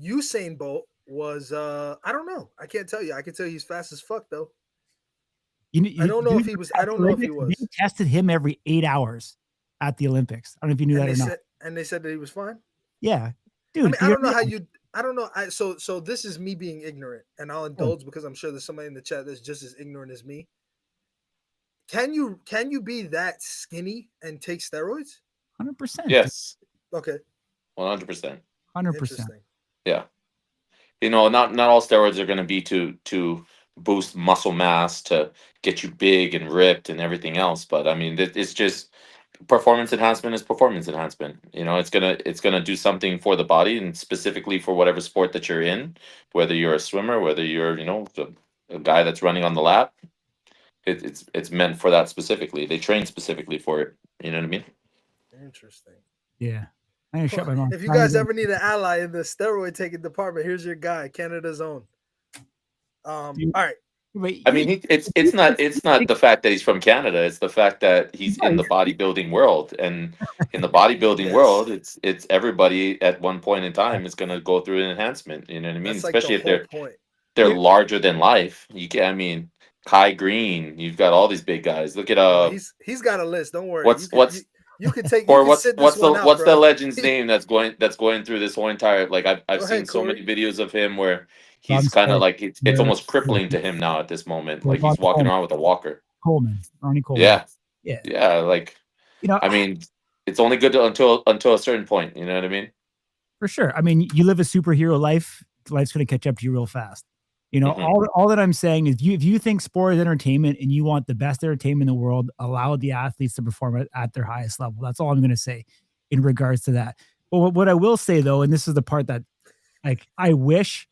Usain Bolt was I don't know. I can't tell you. I can tell you he's fast as fuck though. I don't know if he was. They tested him every 8 hours at the Olympics. I don't know if you knew that or not. And they said that he was fine. Yeah, dude. I don't know how you. I don't know. So this is me being ignorant, and I'll indulge because I'm sure there's somebody in the chat that's just as ignorant as me. Can you be that skinny and take steroids? 100%. Yes, Okay, 100%. 100%. interesting. Yeah, not all steroids are going to be to boost muscle mass to get you big and ripped and everything else. But I mean, it's just performance enhancement is performance enhancement. It's gonna do something for the body and specifically for whatever sport that you're in, whether you're a swimmer, whether you're a guy that's running on the lap. It's meant for that specifically. They train specifically for it. You know what I mean? Interesting. Yeah. I'm gonna shut my mouth. If you guys ever need an ally in the steroid taking department, here's your guy, Canada's own. All right. Wait, I mean, it's not the fact that he's from Canada. It's the fact that he's in the bodybuilding world, and in the bodybuilding Yes. world, it's everybody at one point in time is going to go through an enhancement. You know what I mean? That's like Especially the if whole point. they're larger than life. I mean, Kai Green. You've got all these big guys. Look at He's got a list. Don't worry. what's you can take or you can what's sit this what's the one out, what's the bro. legend's name that's going through this whole entire, like I've Go seen ahead, so Corey. many videos of him where I'm he's kind of sorry. like it's almost crippling to him now at this moment. Like he's walking around with a walker. Ronnie Coleman. Yeah, like I mean, it's only good until a certain point. You know what I mean? For sure. I mean, you live a superhero life. Life's going to catch up to you real fast. All that I'm saying is, if you think sport is entertainment and you want the best entertainment in the world, allow the athletes to perform at their highest level. That's all I'm going to say in regards to that. But what I will say though, and this is the part that, like, I wish,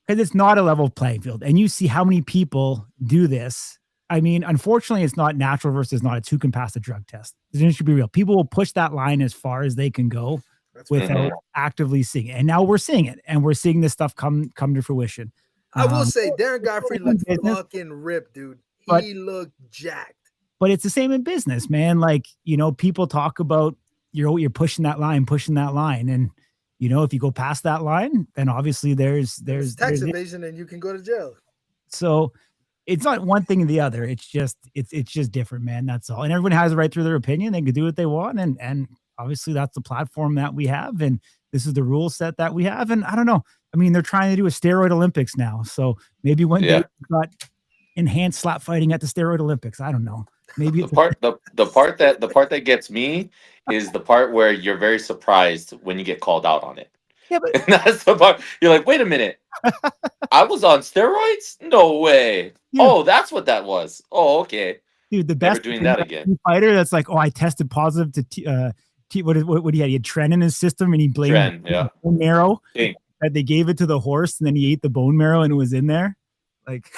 because it's not a level playing field, and you see how many people do this. I mean, unfortunately, it's not natural versus not. It's who can pass the drug test. It should be real. People will push that line as far as they can go without actively seeing it. And now we're seeing it, and we're seeing this stuff come to fruition. I will say Darren Godfrey looked fucking ripped, dude. He looked jacked. But it's the same in business, man. Like, people talk about you're pushing that line, and if you go past that line, then obviously there's tax evasion and you can go to jail. So it's not one thing or the other. It's just different, man. That's all. And everyone has a right to their opinion. They can do what they want, and obviously that's the platform that we have, and this is the rule set that we have. And I don't know. I mean, they're trying to do a steroid Olympics now, so maybe one day we've got enhanced slap fighting at the steroid Olympics. I don't know. Maybe the part that gets me is the part where you're very surprised when you get called out on it. Yeah, but and that's the part you're like, wait a minute, I was on steroids? No way. Yeah. Oh, that's what that was. Oh, okay. Dude, the best doing that again. Fighter that's like, oh, I tested positive to what he had? He had tren in his system, and he blamed bone marrow. That they gave it to the horse, and then he ate the bone marrow, and it was in there. Like,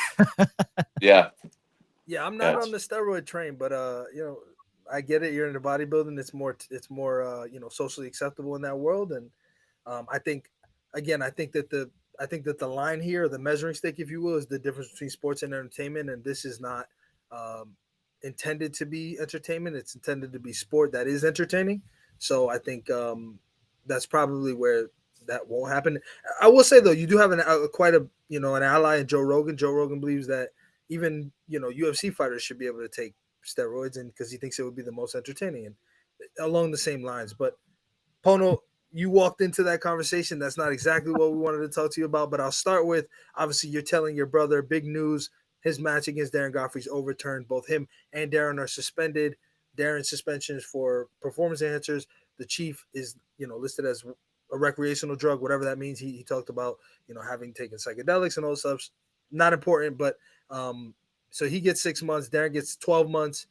yeah, I'm not on the steroid train, but I get it. You're into bodybuilding. It's more socially acceptable in that world, and I think that the line here, the measuring stick, if you will, is the difference between sports and entertainment, and this is not intended to be entertainment. It's intended to be sport that is entertaining. So I think that's probably where that won't happen. I will say though, you do have an ally in Joe Rogan. Joe Rogan believes that even UFC fighters should be able to take steroids, and because he thinks it would be the most entertaining, and along the same lines. But Pono, you walked into that conversation. That's not exactly what we wanted to talk to you about. But I'll start with, obviously, you're telling your brother big news. His match against Darren Godfrey is overturned. Both him and Darren are suspended. Darren's suspension is for performance enhancers. The chief is listed as a recreational drug, whatever that means. He talked about having taken psychedelics and all stuff. Not important, but so he gets 6 months. Darren gets 12 months.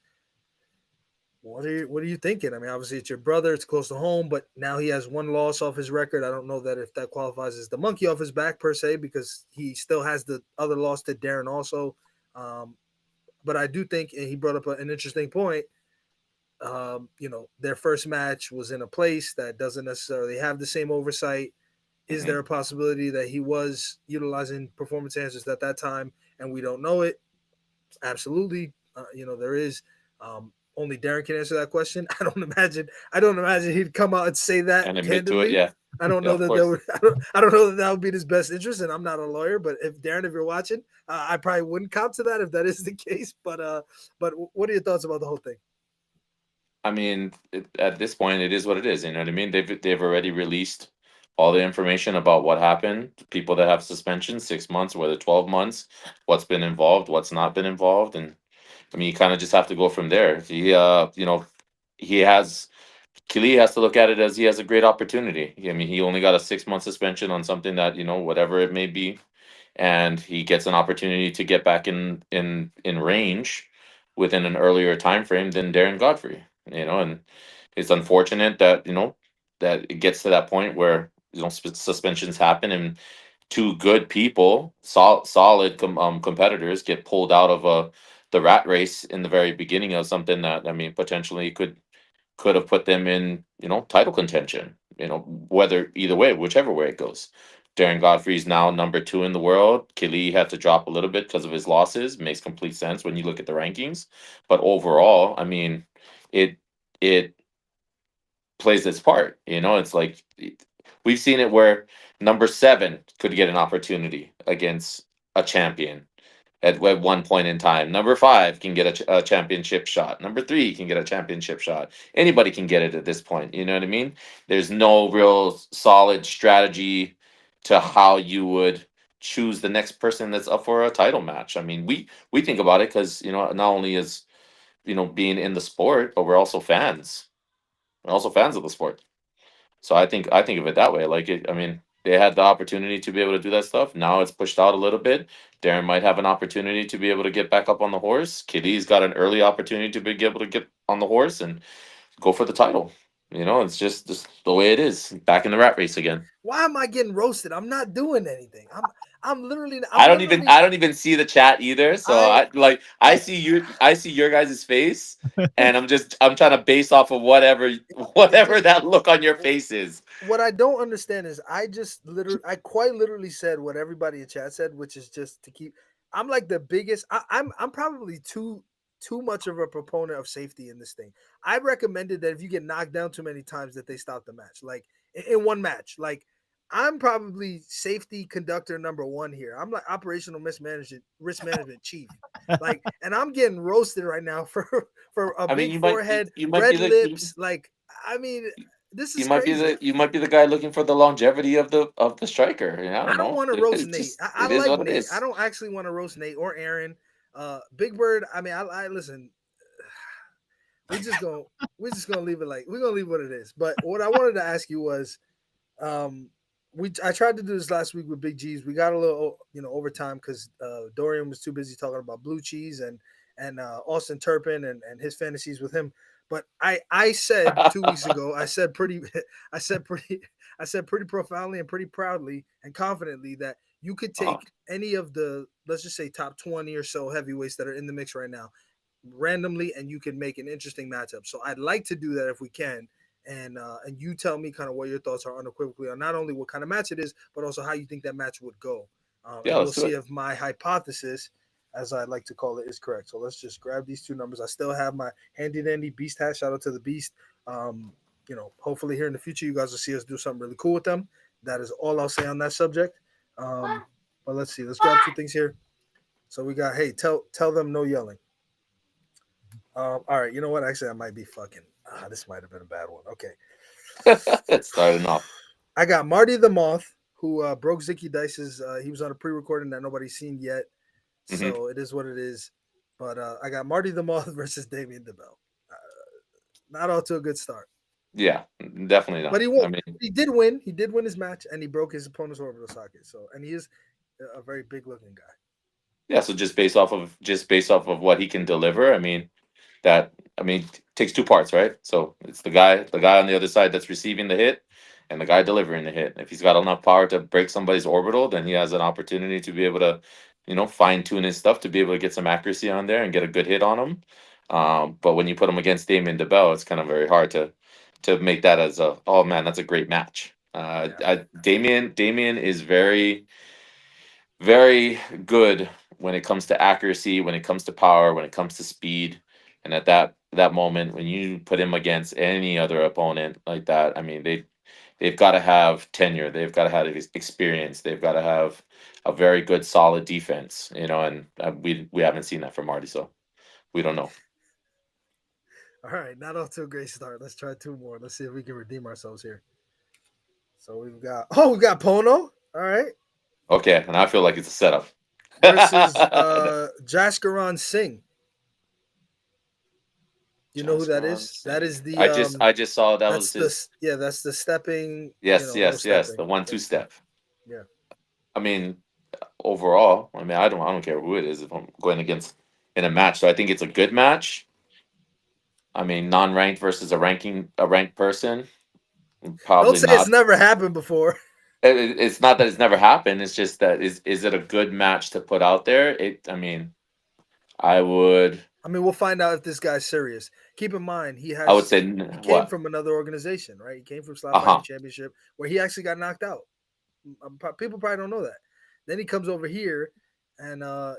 What are you thinking? I mean, obviously it's your brother, it's close to home, but now he has one loss off his record. I don't know that if that qualifies as the monkey off his back per se, because he still has the other loss to Darren also. But I do think, and he brought up an interesting point. Their first match was in a place that doesn't necessarily have the same oversight. Is there a possibility that he was utilizing performance enhancers at that time and we don't know it? Absolutely. There is. Only Darren can answer that question. I don't imagine he'd come out and say that and admit to it. Yeah. I don't know that I don't know that would be in his best interest, and I'm not a lawyer. But if you're watching, I probably wouldn't count to that if that is the case. But what are your thoughts about the whole thing? I mean, at this point, it is what it is. You know what I mean? They've already released all the information about what happened, people that have suspension, 6 months, whether 12 months, what's been involved, what's not been involved. And I mean, you kind of just have to go from there. He has, Kili has to look at it as he has a great opportunity. I mean, he only got a 6 month suspension on something that, whatever it may be, and he gets an opportunity to get back in range within an earlier time frame than Darren Godfrey. And it's unfortunate that that it gets to that point where suspensions happen and two good people, solid competitors, get pulled out of the rat race in the very beginning of something that, I mean, potentially could have put them in, title contention, whether either way, whichever way it goes. Darren Godfrey's now number 2 in the world. Kili had to drop a little bit because of his losses. Makes complete sense when you look at the rankings. But overall, I mean, it plays its part. It's like we've seen it where number 7 could get an opportunity against a champion at one point in time. Number 5 can get a championship shot. Number 3 can get a championship shot. Anybody can get it at this point. You know what I mean? There's no real solid strategy to how you would choose the next person that's up for a title match. I mean, we think about it because not only is being in the sport, but we're also fans. We're also fans of the sport. So I think of it that way. Like I mean, they had the opportunity to be able to do that stuff. Now it's pushed out a little bit. Darren might have an opportunity to be able to get back up on the horse. Kitty's got an early opportunity to be able to get on the horse and go for the title. It's just the way it is. Back in the rat race again. Why am I getting roasted? I'm not doing anything. I'm literally. I don't even see the chat either. So I see your guys' face, and I'm trying to base off of whatever that look on your face is. What I don't understand is I quite literally said what everybody in chat said, which is just to keep. I'm like the biggest. I'm probably too much of a proponent of safety in this thing. I recommended that if you get knocked down too many times, that they stop the match, like in one match. Like I'm probably safety conductor number 1 here. I'm like operational risk management chief. Like, and I'm getting roasted right now for a big forehead, red lips. Like, I mean, this is crazy. You might be the guy looking for the longevity of the striker. I don't want to roast Nate. I like Nate. I don't actually want to roast Nate or Aaron. Big Bird. I mean, I listen. We're just gonna leave it like we're gonna leave what it is. But what I wanted to ask you was, I tried to do this last week with Big G's. We got a little overtime because Dorian was too busy talking about blue cheese and Austin Turpin and his fantasies with him. But I said 2 weeks ago, I said pretty profoundly and pretty proudly and confidently that you could take any of the, let's just say, top 20 or so heavyweights that are in the mix right now randomly, and you can make an interesting matchup. So I'd like to do that if we can. And you tell me kind of what your thoughts are unequivocally on not only what kind of match it is, but also how you think that match would go. And we'll see if my hypothesis, as I like to call it, is correct. So let's just grab these 2 numbers. I still have my handy dandy Beast hat. Shout out to the Beast. Hopefully here in the future, you guys will see us do something really cool with them. That is all I'll say on that subject. But let's see. Let's grab 2 things here. So we got, hey, tell them no yelling. All right. You know what? Actually, I might be fucking. This might have been a bad one. Okay. It's starting off. I got Marty the Moth, who broke Zicky Dice's. He was on a pre-recording that nobody's seen yet. So it is what it is. But I got Marty the Moth versus Damien DeBell. Not all to a good start. Yeah, definitely not. But he won. I mean, he did win. He did win his match, and he broke his opponent's orbital socket. So, and he is a very big-looking guy. Yeah. So just based off of what he can deliver, I mean, takes 2 parts, right? So it's the guy on the other side that's receiving the hit, and the guy delivering the hit. If he's got enough power to break somebody's orbital, then he has an opportunity to be able to, fine tune his stuff to be able to get some accuracy on there and get a good hit on him. But when you put him against Damien DeBell, it's kind of very hard to make that as oh man, that's a great match. Damien is very, very good when it comes to accuracy, when it comes to power, when it comes to speed. And at that moment, when you put him against any other opponent like that, I mean, they've got to have tenure. They've got to have experience. They've got to have a very good, solid defense. And we haven't seen that from Marty, so we don't know. All right, not off to a great start. Let's try 2 more. Let's see if we can redeem ourselves here. So we got Pono. All right. Okay, and I feel like it's a setup. Versus Jaskaran Singh. You know who that Jaskaran is? That is Singh. the I just saw that was that's his. that's the stepping. Yes, No yes, yes. The stepping. 1-2 step. Yeah. I mean, overall, I mean, I don't care who it is if I'm going against in a match. So I think it's a good match. I mean, non-ranked versus a ranked person. Don't Probably say it's not. never happened before. It's not that it's never happened. It's just that is it a good match to put out there? I mean, I would. I mean, we'll find out if this guy's serious. Keep in mind, he I would say came what? from another organization, right? He came from Slap Uh Fighting huh. Championship, where he actually got knocked out. People probably don't know that. Then he comes over here, and I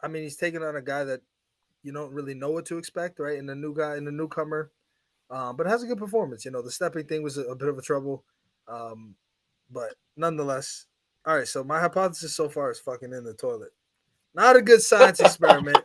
mean, he's taking on a guy that you don't really know what to expect, right? And the newcomer, but has a good performance. The stepping thing was a bit of a trouble, but nonetheless, all right. So my hypothesis so far is fucking in the toilet. Not a good science experiment.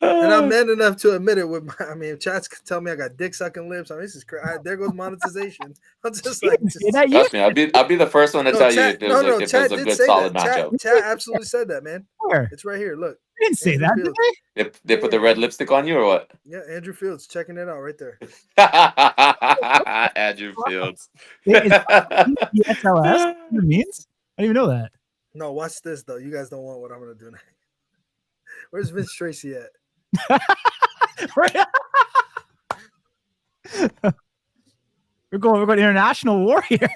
And I'm man enough to admit it. I mean, if chats can tell me I got dick sucking lips. I mean, this is crazy. There goes monetization. I'm just You like, didn't say that. You Trust me, I'll be the first one to no, tell you chat. if there's No, if there's chat a did good say solid that. matchup. Chat absolutely said that, man. were. It's right here. Look, You didn't say Andrew that, Fields. did They put the red lipstick on you or what? Yeah, Andrew Fields checking it out right there. Andrew Fields. they? Is PSLS? What it means? I didn't even know that. No, watch this though. You guys don't want what I'm gonna do now. Where's Vince Tracy at? Right. We're going international war here.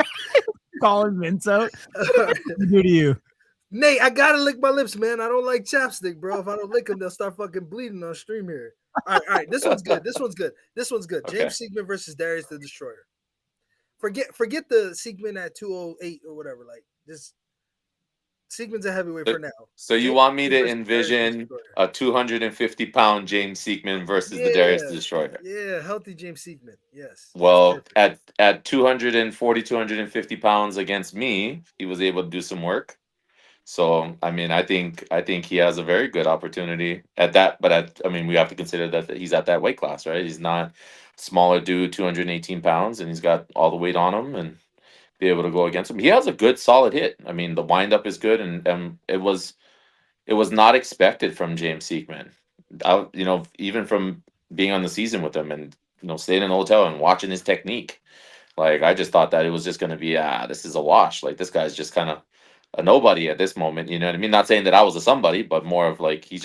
Calling Vince out. What did he do to you? Nate, I gotta lick my lips, man. I don't like chapstick, bro. If I don't lick them, they'll start fucking bleeding on stream here. All right. This one's good. Okay. James Siegman versus Darius the Destroyer. Forget the Siegman at 208 or whatever. Like this, Siegman's a heavyweight for now. So you James want me to versus Darius the envision Destroyer. a 250-pound James Seekman versus the Darius the Destroyer? Yeah, healthy James Siegman. Yes. Well, at 240, 250 pounds against me, he was able to do some work. So I mean, I think he has a very good opportunity at that. But I mean, we have to consider that he's at that weight class, right? He's not smaller dude, 218 pounds, and he's got all the weight on him and be able to go against him. He has a good solid hit. I mean, the windup is good, and it was not expected from James Seekman. Even from being on the season with him and staying in the hotel and watching his technique. Like I just thought that it was just going to be this is a wash. Like this guy's just kind of a nobody at this moment. You know what I mean? Not saying that I was a somebody, but more of like he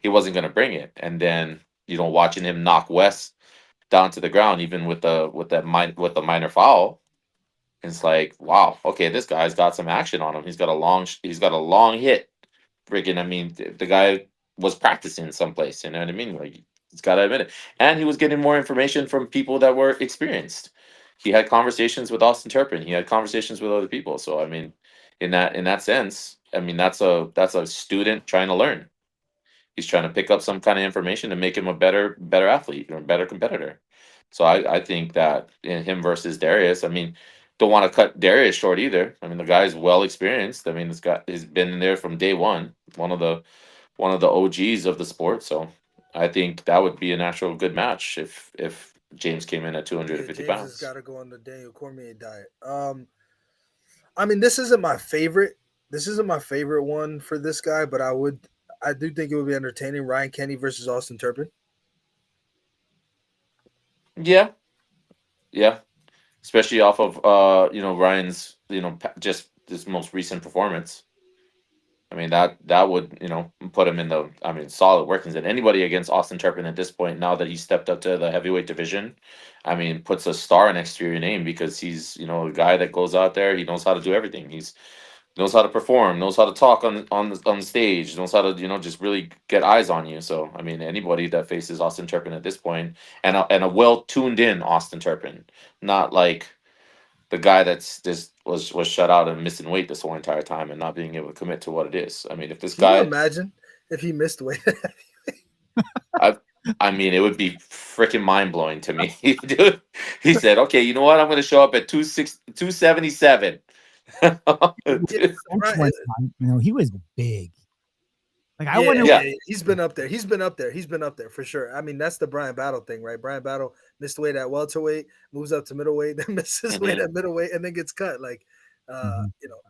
wasn't going to bring it. And then watching him knock Wes down to the ground, even with the minor foul. It's like, wow, okay, this guy's got some action on him. He's got a long hit. Friggin', I mean, the guy was practicing someplace. You know what I mean? Like, he's got to admit it. And he was getting more information from people that were experienced. He had conversations with Austin Turpin. He had conversations with other people. So, I mean, in that sense, I mean, that's a student trying to learn. He's trying to pick up some kind of information to make him a better athlete or a better competitor. So I think that in him versus Darius, I mean, don't want to cut Darius short either. I mean, the guy's well experienced. I mean, he's been in there from day one, one of the OGs of the sport. So I think that would be a natural good match if James came in at 250 James pounds. has got to go on the Daniel Cormier diet. I mean, this isn't my favorite. This isn't my favorite one for this guy, but I do think it would be entertaining. Ryan Kenny versus Austin Turpin. Yeah. Especially off of Ryan's just this most recent performance. I mean that would put him in the solid workings. And anybody against Austin Turpin at this point, now that he stepped up to the heavyweight division, I mean puts a star next to your name because he's a guy that goes out there. He knows how to do everything. He's knows how to perform, knows how to talk on the stage, knows how to just really get eyes on you. So I mean, anybody that faces Austin Turpin at this point, and a well tuned in Austin Turpin, not like the guy that's just was shut out and missing weight this whole entire time and not being able to commit to what it is. I mean, if this Can you guy, imagine if he missed weight. I mean, it would be freaking mind blowing to me. Dude, he said, "Okay, you know what? I'm going to show up at 277." Right. He was big. Like I wonder. Yeah. He's been up there. He's been up there for sure. I mean, that's the Brian Battle thing, right? Brian Battle missed weight at welterweight, moves up to middleweight, then misses weight at middleweight, and then gets cut. Like,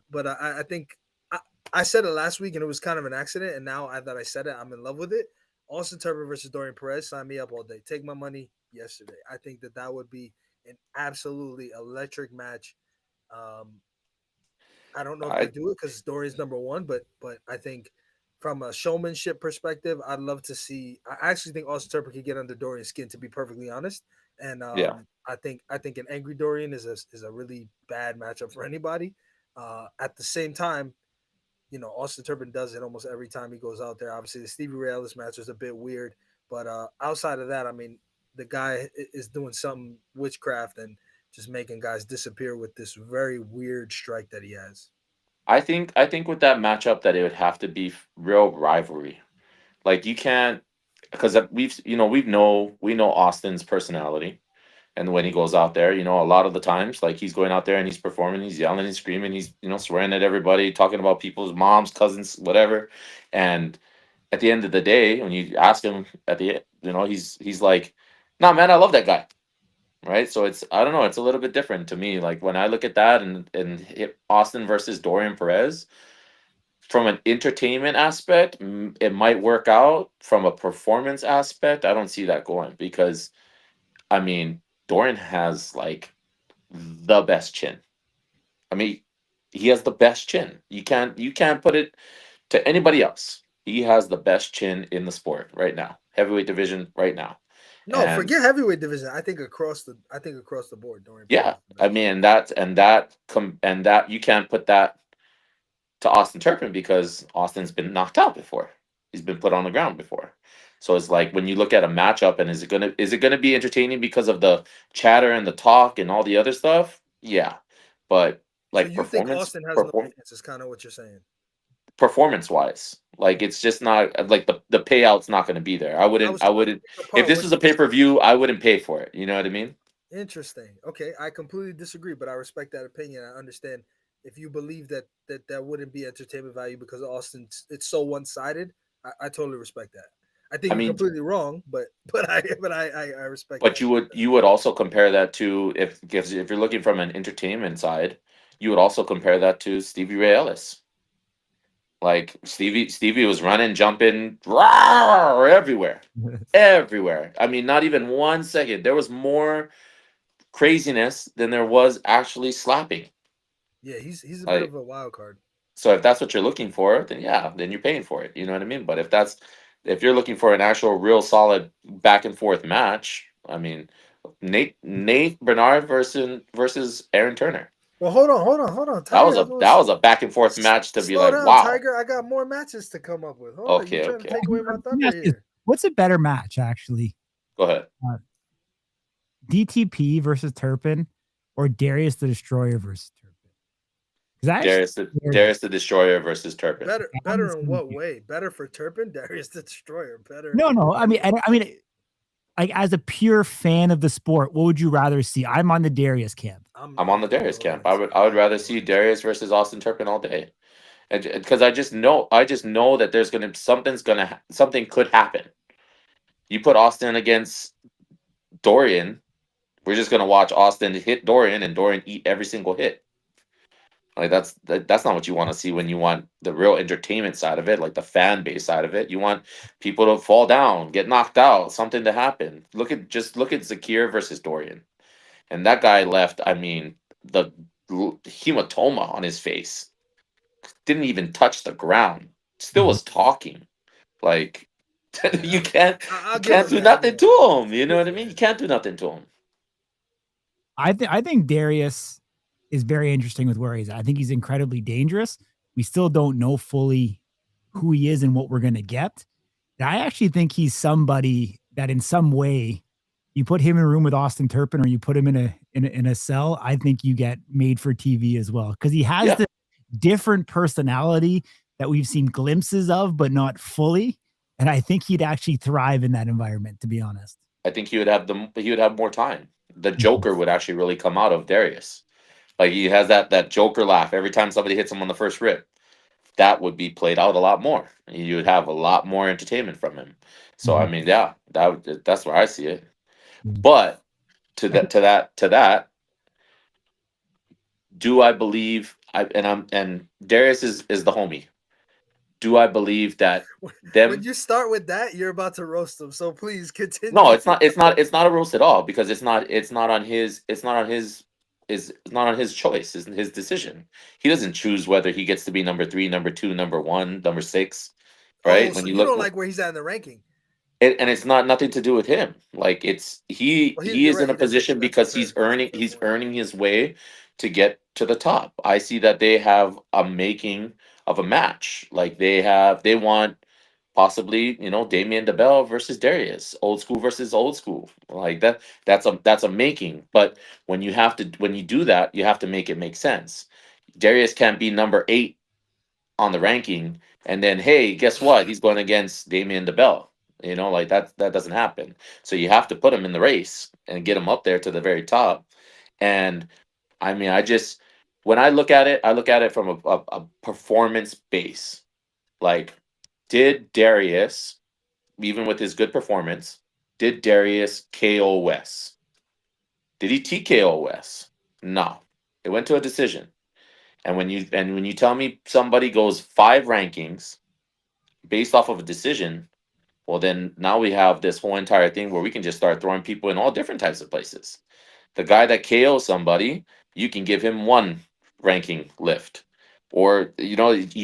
But I think I said it last week, and it was kind of an accident. And now that I said it, I'm in love with it. Austin Turner versus Dorian Perez, sign me up all day. Take my money yesterday. I think that would be an absolutely electric match. I don't know if they do it because Dorian's number one, but I think from a showmanship perspective, I'd love to see. I actually think Austin Turner could get under Dorian's skin, to be perfectly honest. And I think an angry Dorian is a really bad matchup for anybody. At the same time, Austin Turpin does it almost every time he goes out there. Obviously, the Stevie Ray Ellis match was a bit weird, but outside of that, I mean, the guy is doing some witchcraft and just making guys disappear with this very weird strike that he has. I think with that matchup that it would have to be real rivalry. Like you can't, because we know Austin's personality. And when he goes out there, a lot of the times, like he's going out there and he's performing, he's yelling and screaming, he's, swearing at everybody, talking about people's moms, cousins, whatever. And at the end of the day, when you ask him at the end, he's like, nah, man, I love that guy. Right. So I don't know, it's a little bit different to me. Like when I look at that and hit Austin versus Dorian Perez, from an entertainment aspect, it might work out. From a performance aspect, I don't see that going because, I mean, Dorian has like the best chin. I mean, he has the best chin. You can't put it to anybody else. He has the best chin in the sport right now. Heavyweight division right now. No, forget heavyweight division. I think across the board, Dorian. Yeah, I mean that you can't put that to Austin Turpin because Austin's been knocked out before. He's been put on the ground before. So it's like when you look at a matchup and is it gonna be entertaining because of the chatter and the talk and all the other stuff? Yeah, but like so you think Austin has no chance? Is kind of what you're saying. Performance wise, like it's just not like the payout's not going to be there. I wouldn't. If this was a pay-per-view, I wouldn't pay for it. You know what I mean? Interesting. Okay, I completely disagree, but I respect that opinion. I understand if you believe that wouldn't be entertainment value because Austin, it's so one-sided. I totally respect that. I think you're completely wrong, but I respect. But that. you would also compare that to if you're looking from an entertainment side, you would also compare that to Stevie Ray Ellis. Like Stevie was running, jumping, everywhere, everywhere. I mean, not even 1 second. There was more craziness than there was actually slapping. Yeah, he's a bit of a wild card. So if that's what you're looking for, then then you're paying for it. You know what I mean? But if you're looking for an actual real solid back and forth match, I mean, Nate Bernard versus Aaron Turner. Well, hold on. Tiger, that was a back and forth match to be like, down, wow. Tiger, I got more matches to come up with. Okay. To take away my thunder here. What's a better match, actually? Go ahead. DTP versus Turpin, or Darius the Destroyer versus Turpin? Darius the Destroyer versus Turpin. Better in what way? Better for Turpin? Darius the Destroyer. Better. No. I mean, like as a pure fan of the sport, what would you rather see? I'm on the Darius camp. I'm on the Darius camp. I would rather see Darius versus Austin Turpin all day, and because I just know that something could happen. You put Austin against Dorian, we're just gonna watch Austin hit Dorian and Dorian eat every single hit. Like that's not what you want to see when you want the real entertainment side of it, like the fan base side of it. You want people to fall down, get knocked out, something to happen. Look at Zakir versus Dorian, and that guy left. I mean, the hematoma on his face didn't even touch the ground. Still was talking. Like you can't do nothing to him. You know what I mean? You can't do nothing to him. I think Darius is very interesting with where he's at. I think he's incredibly dangerous. We still don't know fully who he is and what we're going to get. And I actually think he's somebody that in some way you put him in a room with Austin Turpin or you put him in a cell. I think you get made for TV as well. Cause he has the different personality that we've seen glimpses of, but not fully. And I think he'd actually thrive in that environment, to be honest. I think he would have more time. The Joker would actually really come out of Darius. Like he has that Joker laugh every time somebody hits him on the first rip. that would be played out a lot more. You would have a lot more entertainment from him. So I mean, yeah, that's where I see it. But to that, do I believe and Darius is the homie. Do I believe that When them? you start with that, you're about to roast them. So please continue. No, it's not a roast at all, because it's not on his it's not on his choice. It's his decision. He doesn't choose whether he gets to be number 3, number 2, number 1, number 6, Oh, right? so When you you don't look, like where he's at in the ranking? and it's not nothing to do with him. Like, it's he Well, he you're is right. in He a does get to. position That's a because fair. he's Point. earning his way to get to the top. I see that they have a making of a match. Like, they want possibly, Damien DeBell versus Darius, old school versus old school. Like that, that's a making. But when you do that, you have to make it make sense. Darius can't be number 8 on the ranking, and then, hey, guess what? He's going against Damien DeBell. Like, that doesn't happen. So you have to put him in the race and get him up there to the very top. And I mean, when I look at it from a performance base. Like, did Darius, even with his good performance, did Darius KO Wes? Did he TKO Wes? No. It went to a decision. And when you tell me somebody goes 5 rankings based off of a decision, well, then now we have this whole entire thing where we can just start throwing people in all different types of places. The guy that KOs somebody, you can give him 1 ranking lift, or you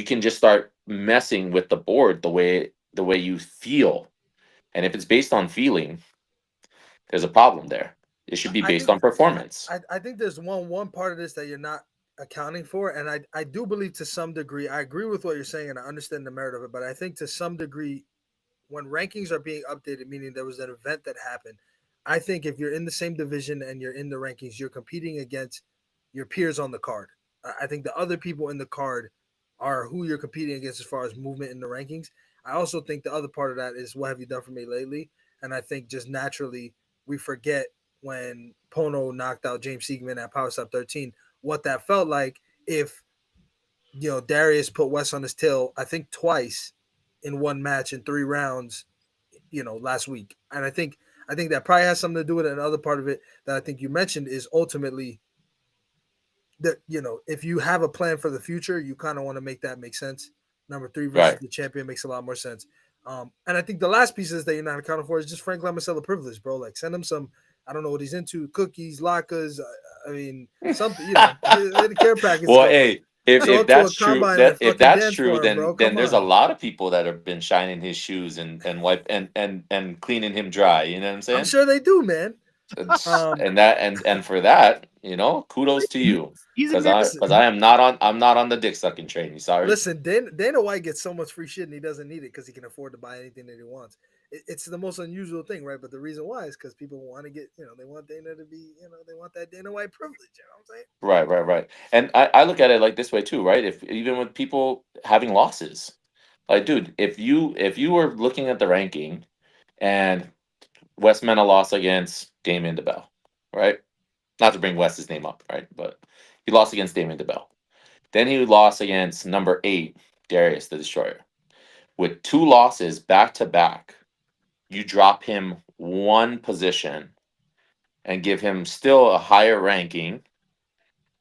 can just start messing with the board the way you feel. And if it's based on feeling, there's a problem there. It should be I based think on performance. I think there's one part of this that you're not accounting for, and I do believe to some degree. I agree with what you're saying, and I understand the merit of it. But I think to some degree, when rankings are being updated, meaning there was an event that happened, I think if you're in the same division and you're in the rankings, you're competing against your peers on the card. I think the other people in the card are who you're competing against as far as movement in the rankings. I also think the other part of that is what have you done for me lately? And I think just naturally we forget when Pono knocked out James Siegman at Power Stop 13, what that felt like if Darius put Wes on his tail, I think twice in one match in 3 rounds, last week. And I think that probably has something to do with it. Another part of it that I think you mentioned is ultimately that, if you have a plan for the future, you kind of want to make that make sense. Number 3 versus Right. the champion makes a lot more sense. And I think the last pieces that you're not accounting for is just Frank Lamasella privilege, bro. Like, send him some, I don't know what he's into, cookies, latkes. I mean, something, the care package Well, going. hey, if Show if up to a that's true, combine and that if fucking that's dance true, for him, then bro. then Come there's a on. lot of people that have been shining his shoes and wipe and cleaning him dry. You know what I'm I'm saying? sure they do, man. And that and for that, kudos to you, He's a because very I'm not on the dick sucking train. You sorry? Listen, Dana White gets so much free shit and he doesn't need it because he can afford to buy anything that he wants. It's the most unusual thing, right? But the reason why is because people want to get, they want Dana to be, they want that Dana White privilege. You know what I'm saying? Right, right, right. And I look at it like this way too, right? If even with people having losses, like, dude, if you were looking at the ranking and Wes Mena lost against Damien DeBell, right? Not to bring Wes's name up, right? But he lost against Damien DeBell. Then he lost against number 8, Darius the Destroyer. With 2 losses back to back, you drop him 1 position and give him still a higher ranking,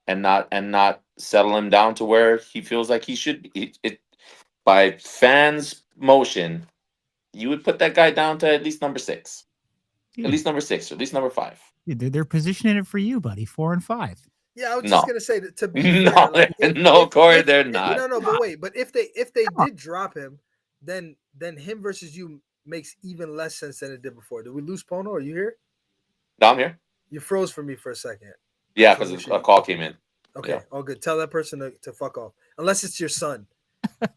and not settle him down to where he feels like he should be. By fans' motion, you would put that guy down to at least number 6. At least number 6, or at least number 5. They're positioning it for you, buddy. 4 and 5. Yeah, I was just No. gonna say that, to be No, fair, like no, Corey, if they're not. no, no, but wait, but if they Come on. did drop him, then him versus you makes even less sense than it did before. Did we lose Pono? Are you here? No, I'm here. You froze for me for a second. Yeah, Just wanna because make sure a you- call came in. Okay, Yeah. all good. Tell that person to fuck off, unless it's your son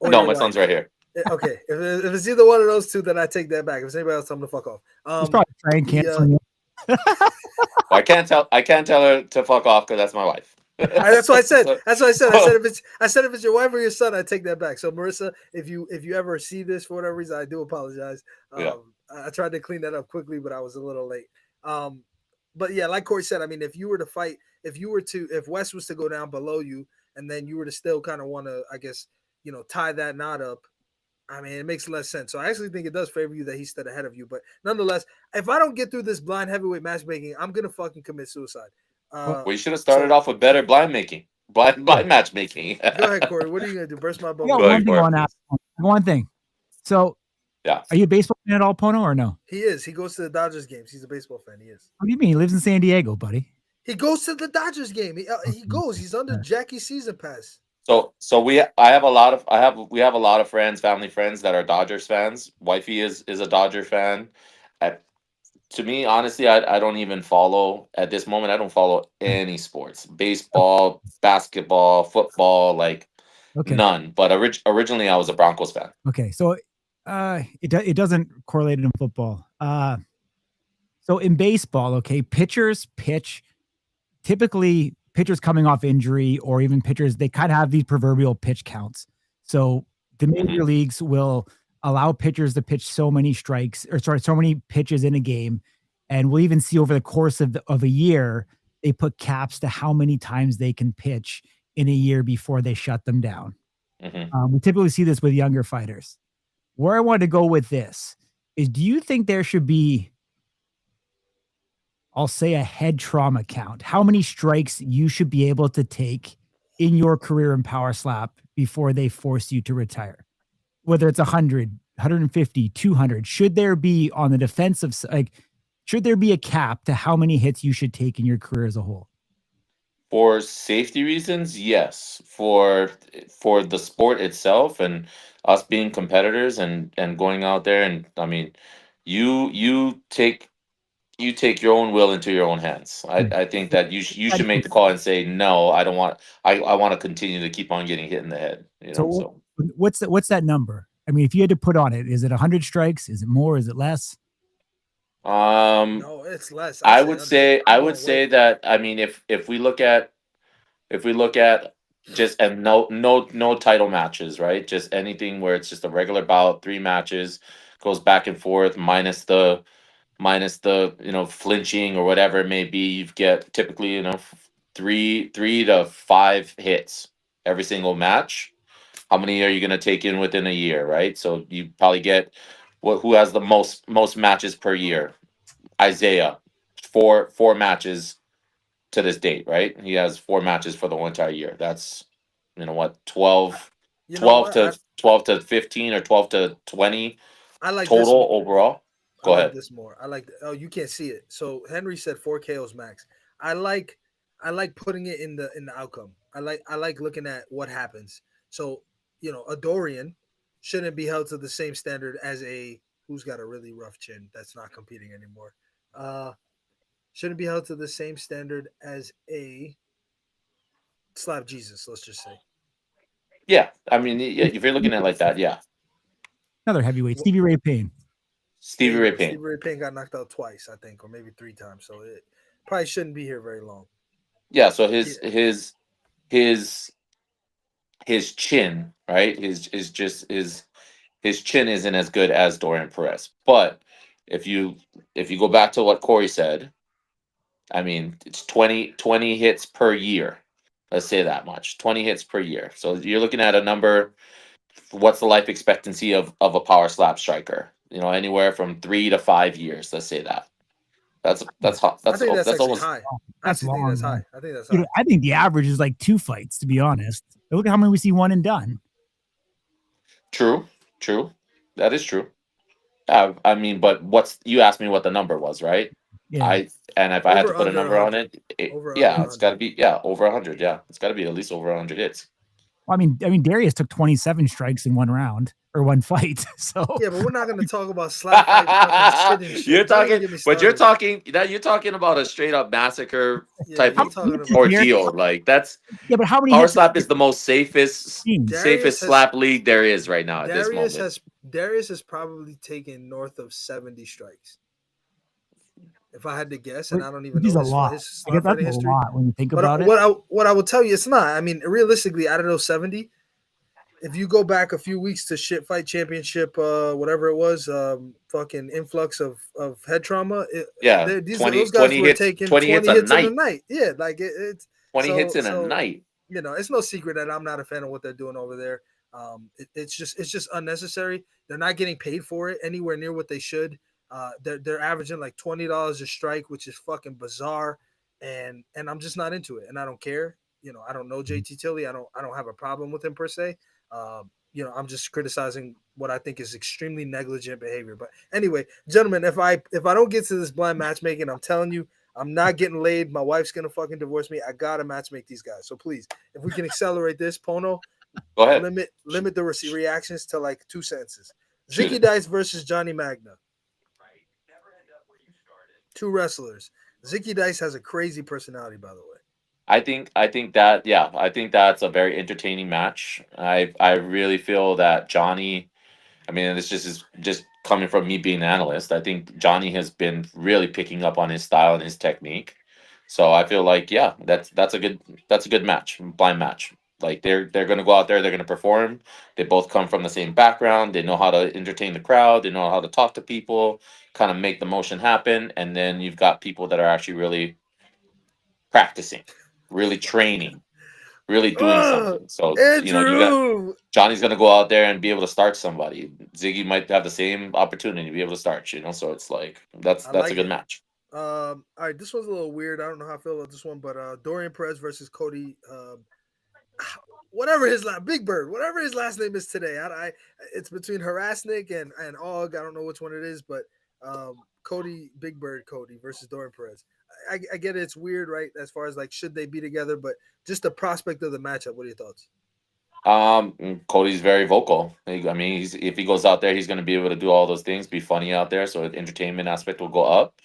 or No, your my wife. son's right here. Okay, if it's either one of those two, then I take that back. If it's anybody else, tell them to fuck off. He's probably trying canceling you. Well, I can't tell her to fuck off because that's my wife. That's what I said. So- That's what I said. I said if it's your wife or your son, I take that back. So Marissa, if you ever see this for whatever reason, I do apologize. Yeah. I tried to clean that up quickly, but I was a little late. But yeah, like Corey said, I mean, if you were to fight, if Wes was to go down below you, and then you were to still kind of want to, I guess, tie that knot up, I mean, it makes less sense. So I actually think it does favor you that he's still ahead of you. But nonetheless, if I don't get through this blind heavyweight matchmaking, I'm gonna fucking commit suicide. We should have started off with better blind matchmaking. Go ahead, Corey. What are you gonna do? Burst my bubble? Yeah, one thing I want to ask. One thing. So, yeah, are you a baseball fan at all, Pono, or no? He is. He goes to the Dodgers games. He's a baseball fan. He is. What do you mean? He lives in San Diego, buddy. He goes to the Dodgers game. He goes. He's under Jackie's season pass. So we have a lot of friends, family friends that are Dodgers fans. Wifey is a Dodger fan. To me, honestly, I don't even follow at this moment. I don't follow any sports, baseball, basketball, football, none. But originally, I was a Broncos fan. Okay, so it doesn't correlate in football. So in baseball, okay, pitchers pitch. Typically, pitchers coming off injury or even pitchers, they kind of have these proverbial pitch counts. So the major leagues will allow pitchers to pitch so many pitches in a game. And we'll even see over the course of a year, they put caps to how many times they can pitch in a year before they shut them down. We typically see this with younger fighters. Where I want to go with this is, do you think there should be, I'll say, a head trauma count? How many strikes you should be able to take in your career in power slap before they force you to retire? Whether it's 100, 150, 200, should there be on the defensive, should there be a cap to how many hits you should take in your career as a whole? For safety reasons, yes. For the sport itself and us being competitors and going out there, and I mean, you take your own will into your own hands. I think that you should make the call and say, no, I don't want. I want to continue to keep on getting hit in the head. So what's that number? I mean, if you had to put on it, is it 100 strikes? Is it more? Is it less? No, it's less. I would say that, I mean, if we look at just, and no title matches, right? Just anything where it's just a regular bout, 3 matches, goes back and forth, minus the flinching or whatever it may be. You get typically 3 to 5 hits every single match. How many are you going to take in within a year, right? So you probably get who has the most matches per year. Isaiah, 4 matches to this date, right? He has 4 matches for the whole entire year. That's 12 to 15 or 12 to 20 total overall. Go ahead. This more. You can't see it. So Henry said 4 KOs max. I like putting it in the outcome. I like looking at what happens. So, a Dorian shouldn't be held to the same standard as who's got a really rough chin that's not competing anymore. Shouldn't be held to the same standard as a Slav Jesus, let's just say. Yeah, I mean, if you're looking at it like that, yeah. Another heavyweight, Stevie Ray Payne. Stevie Ray Payne. Stevie Ray Payne got knocked out twice, I think, or maybe 3 times. So it probably shouldn't be here very long. Yeah. So his chin, right? His chin isn't as good as Dorian Perez. But if you go back to what Corey said, I mean, it's 20 hits per year. Let's say that much. 20 hits per year. So you're looking at a number. What's the life expectancy of a power slap striker? Anywhere from 3 to 5 years. Let's say that. That's hot. I think that's almost High. high. That's long. I think that's high. I think that's high. I think the average is like 2 fights, to be honest. Look at how many we see one and done. True. That is true. I mean, but you asked me what the number was, right? Yeah. If I had to put a number on it, it's got to be over 100. Yeah, it's got to be at least over 100 hits. Well, I mean, Darius took 27 strikes in one round or one fight. So yeah, but we're not going to talk about slap fights. You're talking about a straight up massacre type of ordeal. Like that's but how many power slap is the most safest slap league there is right now at this moment. Darius has probably taken north of 70 strikes. If I had to guess, and I don't even know a lot. That's a lot when you think about it. What I will tell you, it's not. I mean, realistically, out of those 70, if you go back a few weeks to Shit Fight Championship, whatever it was, fucking influx of head trauma. Those guys were taking 20 hits in a night. Yeah, like it's 20 hits in a night. It's no secret that I'm not a fan of what they're doing over there. It's just unnecessary. They're not getting paid for it anywhere near what they should. They're averaging like $20 a strike, which is fucking bizarre, and I'm just not into it, and I don't care. I don't know JT Tilly. I don't have a problem with him per se. I'm just criticizing what I think is extremely negligent behavior. But anyway, gentlemen, if I don't get to this blind matchmaking, I'm telling you, I'm not getting laid. My wife's gonna fucking divorce me. I gotta matchmake these guys. So please, if we can accelerate this, Pono, Go ahead. limit the reactions to like 2 sentences. Shoot Zicky it. Dice versus Johnny Magna. 2 wrestlers. Zicky Dice has a crazy personality, by the way. I think that's a very entertaining match. I really feel that Johnny, I mean, this is just coming from me being an analyst. I think Johnny has been really picking up on his style and his technique. So I feel like that's a good match, blind match. Like they're going to go out there, they're going to perform. They both come from the same background. They know how to entertain the crowd. They know how to talk to people, kind of make the motion happen. And then you've got people that are actually really practicing, really training, really doing something. So you got Andrew. Johnny's gonna go out there and be able to start somebody. Ziggy might have the same opportunity to be able to start. So it's like that's like a good it. match. All right, this one's a little weird. I don't know how I feel about this one, but Dorian Perez versus Cody. Whatever his Big Bird, whatever his last name is today. It's between Harasnik and Og. I don't know which one it is, but Cody, Big Bird Cody versus Dorian Perez. I get it. It's weird, right? As far as like, should they be together? But just the prospect of the matchup. What are your thoughts? Cody's very vocal. I mean, if he goes out there, he's going to be able to do all those things, be funny out there. So the entertainment aspect will go up.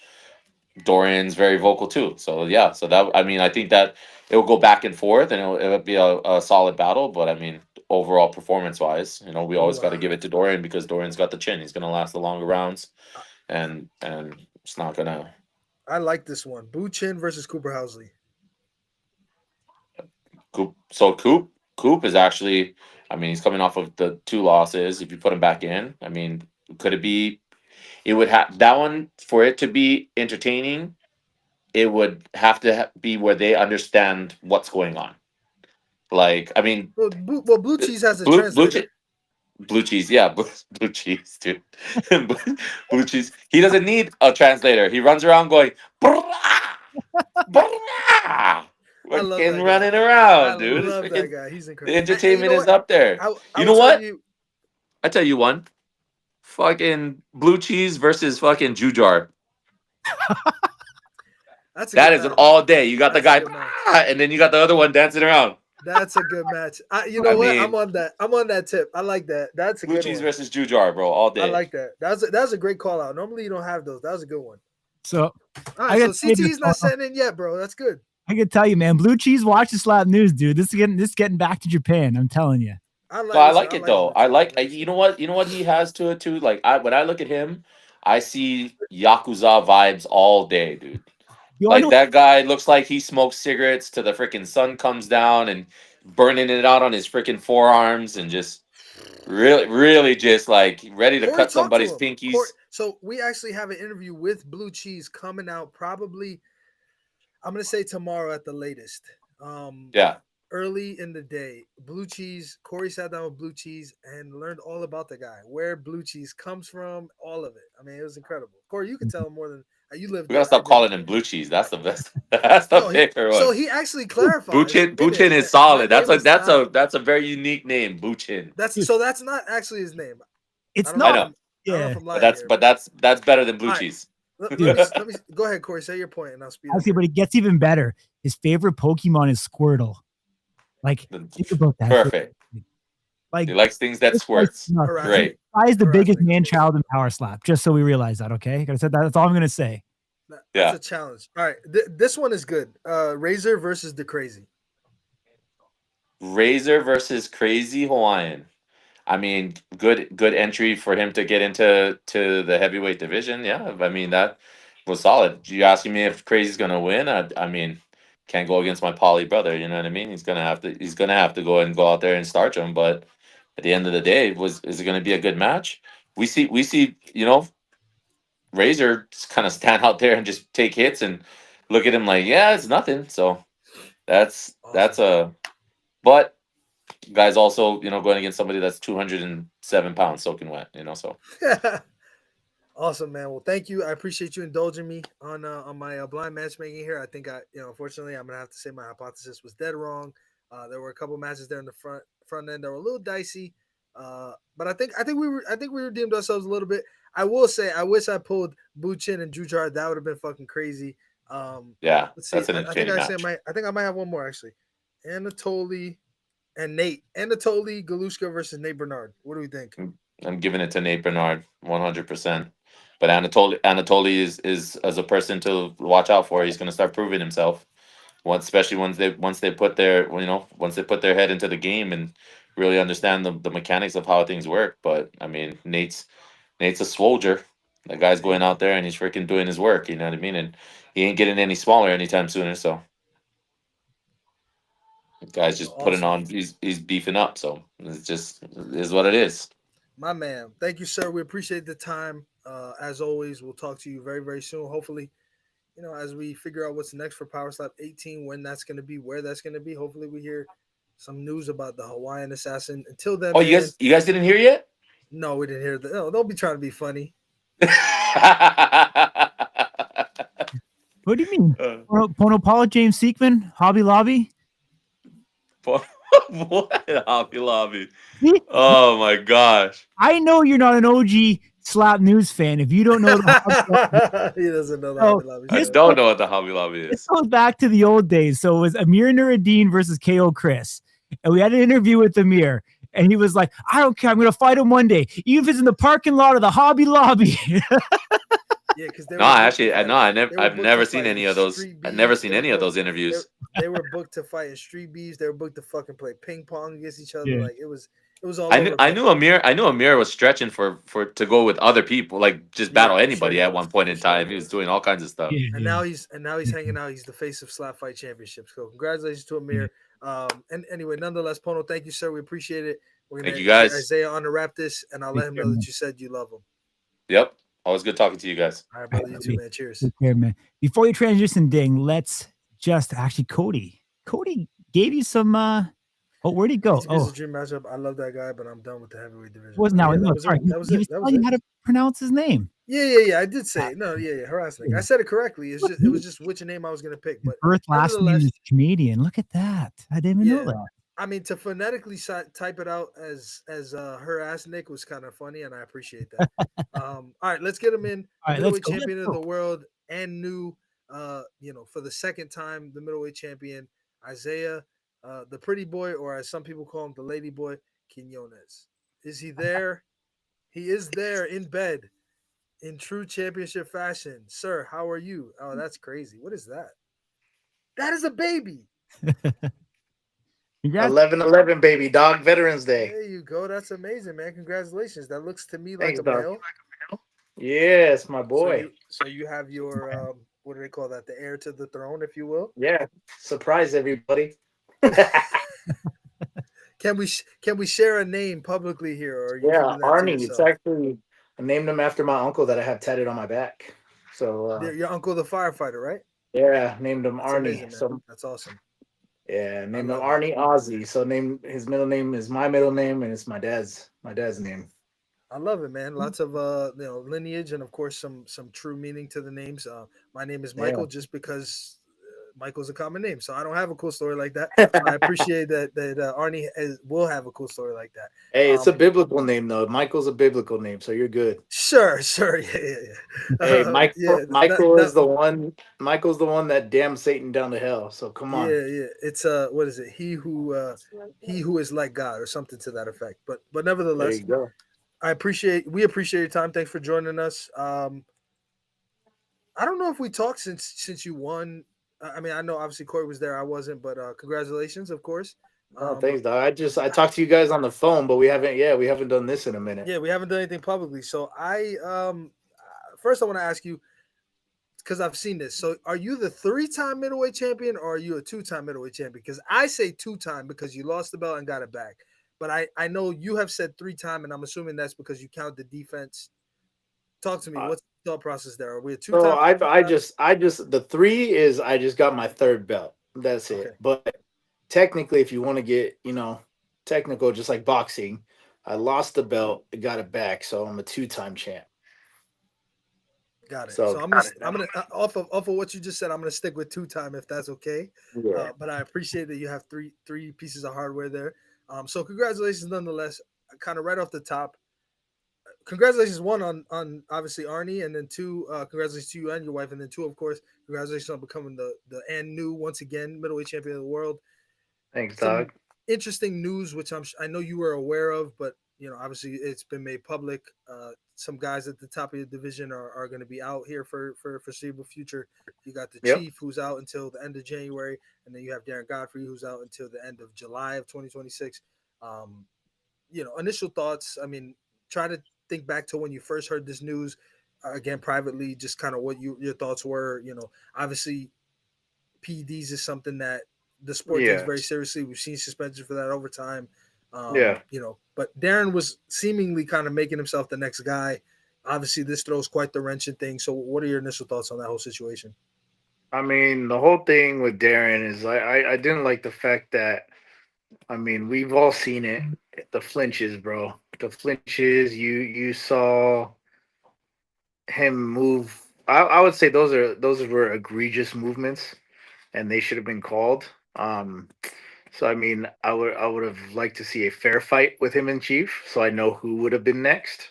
Dorian's very vocal too. So yeah, I think that it will go back and forth, and it'll be a solid battle. But I mean, overall performance wise, we always got to give it to Dorian because Dorian's got the chin. He's going to last the longer rounds, and it's not gonna. I like this one. Boo Chin versus Cooper Housley. Coop is actually, I mean, he's coming off of the 2 losses. If you put him back in, I mean, could it be? It would have that one for it to be entertaining. It would have to be where they understand what's going on. Like, I mean, Blue Cheese has a translator. Blue Cheese, yeah, Blue Cheese, dude. Blue Cheese. He doesn't need a translator. He runs around going, brah, brah. Fucking running around, dude. I love that guy. He's incredible. The entertainment is up there. You know what? I tell you one. Fucking Blue Cheese versus fucking Jujar. That is an all day. You got the guy, and then you got the other one dancing around. That's a good match. What? I'm on that. I'm on that tip. I like that. That's a Blue good Cheese one. versus Jujar, bro, all day. I like that. That's a great call out. Normally you don't have those. That was a good one. So, all right, so CT's not setting in yet, bro. That's good. I can tell you, man. Blue Cheese, watch the slap news, dude. This is getting back to Japan. I'm telling you. I like it though. You know what he has to it too. Like when I look at him, I see Yakuza vibes all day, dude. That guy looks like he smokes cigarettes till the freaking sun comes down and burning it out on his freaking forearms and just really just like ready to cut somebody's pinkies. So we actually have an interview with Blue Cheese coming out probably, I'm going to say tomorrow at the latest. Early in the day. Blue Cheese, Corey sat down with Blue Cheese and learned all about the guy, where Blue Cheese comes from, all of it. I mean, it was incredible. Corey, you can tell him more than you live. We gotta stop calling him Blue Cheese. That's the best. That's the favorite one. So he actually clarified. Buchin is solid. That's a very unique name, Buchin. That's not actually his name. It's not. Yeah, but that's better than Blue Cheese. Let me go ahead, Corey. Say your point, and I'll speed. Actually, but it gets even better. His favorite Pokemon is Squirtle. Like, think about that. Perfect. Like, he likes things that squirts. Great. Why is the biggest man-child in Power Slap? Just so we realize that, okay? I said that. That's all I'm gonna say. That's a challenge. All right, this one is good. Razor versus the Crazy. Razor versus Crazy Hawaiian. I mean, good entry for him to get into the heavyweight division. Yeah, I mean that was solid. You asking me if Crazy's gonna win? I mean, can't go against my poly brother. You know what I mean? He's gonna have to go out there and starch him. But at the end of the day, is it gonna be a good match? We see. Razor just kind of stand out there and just take hits and look at him like, yeah, it's nothing. So that's a. But Guy's also, going against somebody that's 207 pounds soaking wet, so. Awesome, man. Well, thank you. I appreciate you indulging me on my blind matchmaking here. I think unfortunately, I'm gonna have to say my hypothesis was dead wrong. There were a couple matches there in the front end that were a little dicey, but I think we redeemed ourselves a little bit. I will say, I wish I pulled Buchin and Jujar. That would have been fucking crazy. Yeah, let's see. that's an entertaining match. I think I might have one more actually. Anatoly and Nate. Anatoly Galushka versus Nate Bernard. What do we think? I'm giving it to Nate Bernard 100%. But Anatoly is as a person to watch out for. He's going to start proving himself. Especially once they put their head into the game and really understand the mechanics of how things work. But I mean, Nate's a soldier. The guy's going out there and he's freaking doing his work. You know what I mean? And he ain't getting any smaller anytime sooner. So the guy's just putting on. He's beefing up. So it is what it is. My man, thank you, sir. We appreciate the time. As always, we'll talk to you very, very soon. Hopefully, as we figure out what's next for Power Slap 18, when that's going to be, where that's going to be. Hopefully, we hear some news about the Hawaiian Assassin. Until then, you guys didn't hear yet? No, we didn't hear that. No, don't be trying to be funny. What do you mean? Pono Paula, James Seekman, Hobby Lobby? What? Hobby Lobby. Oh my gosh. I know you're not an OG Slap News fan if you don't know the Hobby Lobby. He doesn't know the Hobby Lobby. I don't know what the Hobby Lobby is. This goes back to the old days. So it was Amir Nuruddin versus KO Chris. And we had an interview with Amir. And he was like, I don't care. I'm going to fight him one day. Even if it's in the parking lot of the Hobby Lobby. Yeah, because I've never seen any of those. I've never seen any of those interviews. They were booked to fight in street beefs. They were booked to fucking play ping pong against each other. Yeah. Like it was all. I knew Amir was stretching for to go with other people, like just battle anybody at one point in time. He was doing all kinds of stuff. Yeah, and now he's hanging out. He's the face of Slap Fight Championships. So congratulations to Amir. And anyway, nonetheless, Pono, thank you, sir. We appreciate it. We're gonna thank you guys. Isaiah on to wrap this, and I'll let him know that you said you love him. Yep. Always good talking to you guys. All right, brother. You too, man. Cheers. Take care, man. Before you transition, Ding, let's just actually Cody gave you some. Where'd he go? It's a dream matchup. I love that guy, but I'm done with the heavyweight division. Sorry. That was it. Telling you how to pronounce his name. Yeah. I did say it. No, harassing. I said it correctly. It was just which name I was gonna pick. But birth last name is Canadian. Look at that. I didn't even know that. I mean, to phonetically type it out as her ass Nick was kind of funny, and I appreciate that. All right, let's get him in. All right, middleweight champion of the world and new, for the second time, the middleweight champion, Isaiah, the pretty boy, or as some people call him, the lady boy, Quinones. Is he there? He is there in bed in true championship fashion. Sir, how are you? Oh, that's crazy. What is that? That is a baby. 11/11, baby, dog. Veterans Day. There you go. That's amazing, man. Congratulations. That looks to me Thanks, like a male. Yes, my boy. So you have your what do they call that? The heir to the throne, if you will. Yeah. Surprise everybody. Can we share a name publicly here? Or Arnie. It's actually I named him after my uncle that I have tatted on my back. So your uncle, the firefighter, right? Yeah, named him That's Arnie. amazing, So that's awesome. yeah, named him Arnie Ozzy. So his middle name is my middle name, and it's my dad's name. I love it, man. Lots of lineage, and of course some true meaning to the names. My name is Michael, just because Michael's a common name, so I don't have a cool story like that. I appreciate that Arnie will have a cool story like that. Hey, it's a biblical name though. Michael's a biblical name, so you're good. Sure, yeah. Hey, Michael is the one. Michael's the one that damned Satan down to hell. So come on. Yeah. It's what is it? He who is like God, or something to that effect. But nevertheless, There you go. we appreciate your time. Thanks for joining us. I don't know if we talked since you won. I mean, I know obviously Corey was there, I wasn't, but congratulations, of course. Oh, thanks, dog. I talked to you guys on the phone, but we haven't done this in a minute. Yeah, we haven't done anything publicly. So first I want to ask you, because I've seen this. So are you the 3-time middleweight champion, or are you a 2-time middleweight champion? Because I say 2-time because you lost the belt and got it back. But I know you have said 3-time, and I'm assuming that's because you count the defense. Talk to me. What's the thought process there? Are we a 2-time? So I just the 3 is I just got my 3rd belt. That's it. Okay. But technically, if you want to get technical, just like boxing. I lost the belt, I got it back, so I'm a 2-time champ. Got it. So So I'm gonna off of what you just said. I'm gonna stick with 2-time if that's okay. yeah, But I appreciate that you have three pieces of hardware there. So congratulations nonetheless. Kind of right off the top, congratulations one on obviously Arnie, and then two, congratulations to you and your wife, and then two, of course, congratulations on becoming the and new once again middleweight champion of the world. thanks, Some dog. interesting news, which I know you were aware of, but obviously it's been made public. Some guys at the top of your division are going to be out here for foreseeable future. You got the Yep. Chief, who's out until the end of January, and then you have Darren Godfrey, who's out until the end of July of 2026. Um, initial thoughts. I mean, try to think back to when you first heard this news. Again, privately, just kind of what your thoughts were. Obviously PEDs is something that the sport takes Yeah. very seriously. We've seen suspensions for that over time. Yeah. But Darren was seemingly kind of making himself the next guy. Obviously, this throws quite the wrench in things. So, what are your initial thoughts on that whole situation? I mean, the whole thing with Darren is I didn't like the fact that, I mean, we've all seen it. The flinches, bro. The flinches. You saw him move. I would say those were egregious movements, and they should have been called. So I mean, I would have liked to see a fair fight with him and Chief, so I know who would have been next.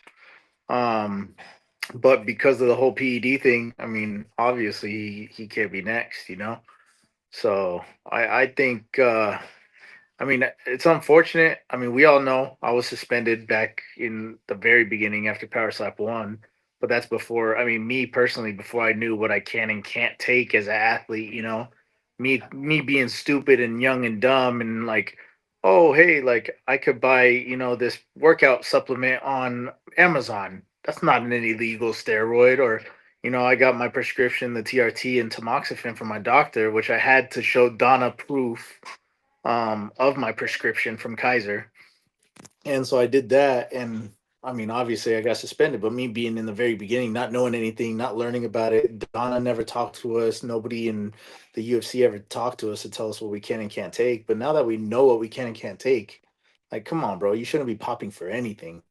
Um, but because of the whole PED thing, I mean, obviously he can't be next. So I think I mean, it's unfortunate. I mean, we all know I was suspended back in the very beginning after Power Slap 1, but that's before, I mean, me personally, before I knew what I can and can't take as an athlete. Me being stupid and young and dumb and like, oh, hey, like I could buy, this workout supplement on Amazon. That's not an illegal steroid. Or, I got my prescription, the TRT and tamoxifen from my doctor, which I had to show Donna proof of my prescription from Kaiser. And so I did that. And I mean, obviously, I got suspended, but me being in the very beginning, not knowing anything, not learning about it, Donna never talked to us. Nobody in the UFC ever talked to us to tell us what we can and can't take. But now that we know what we can and can't take, like, come on, bro, you shouldn't be popping for anything.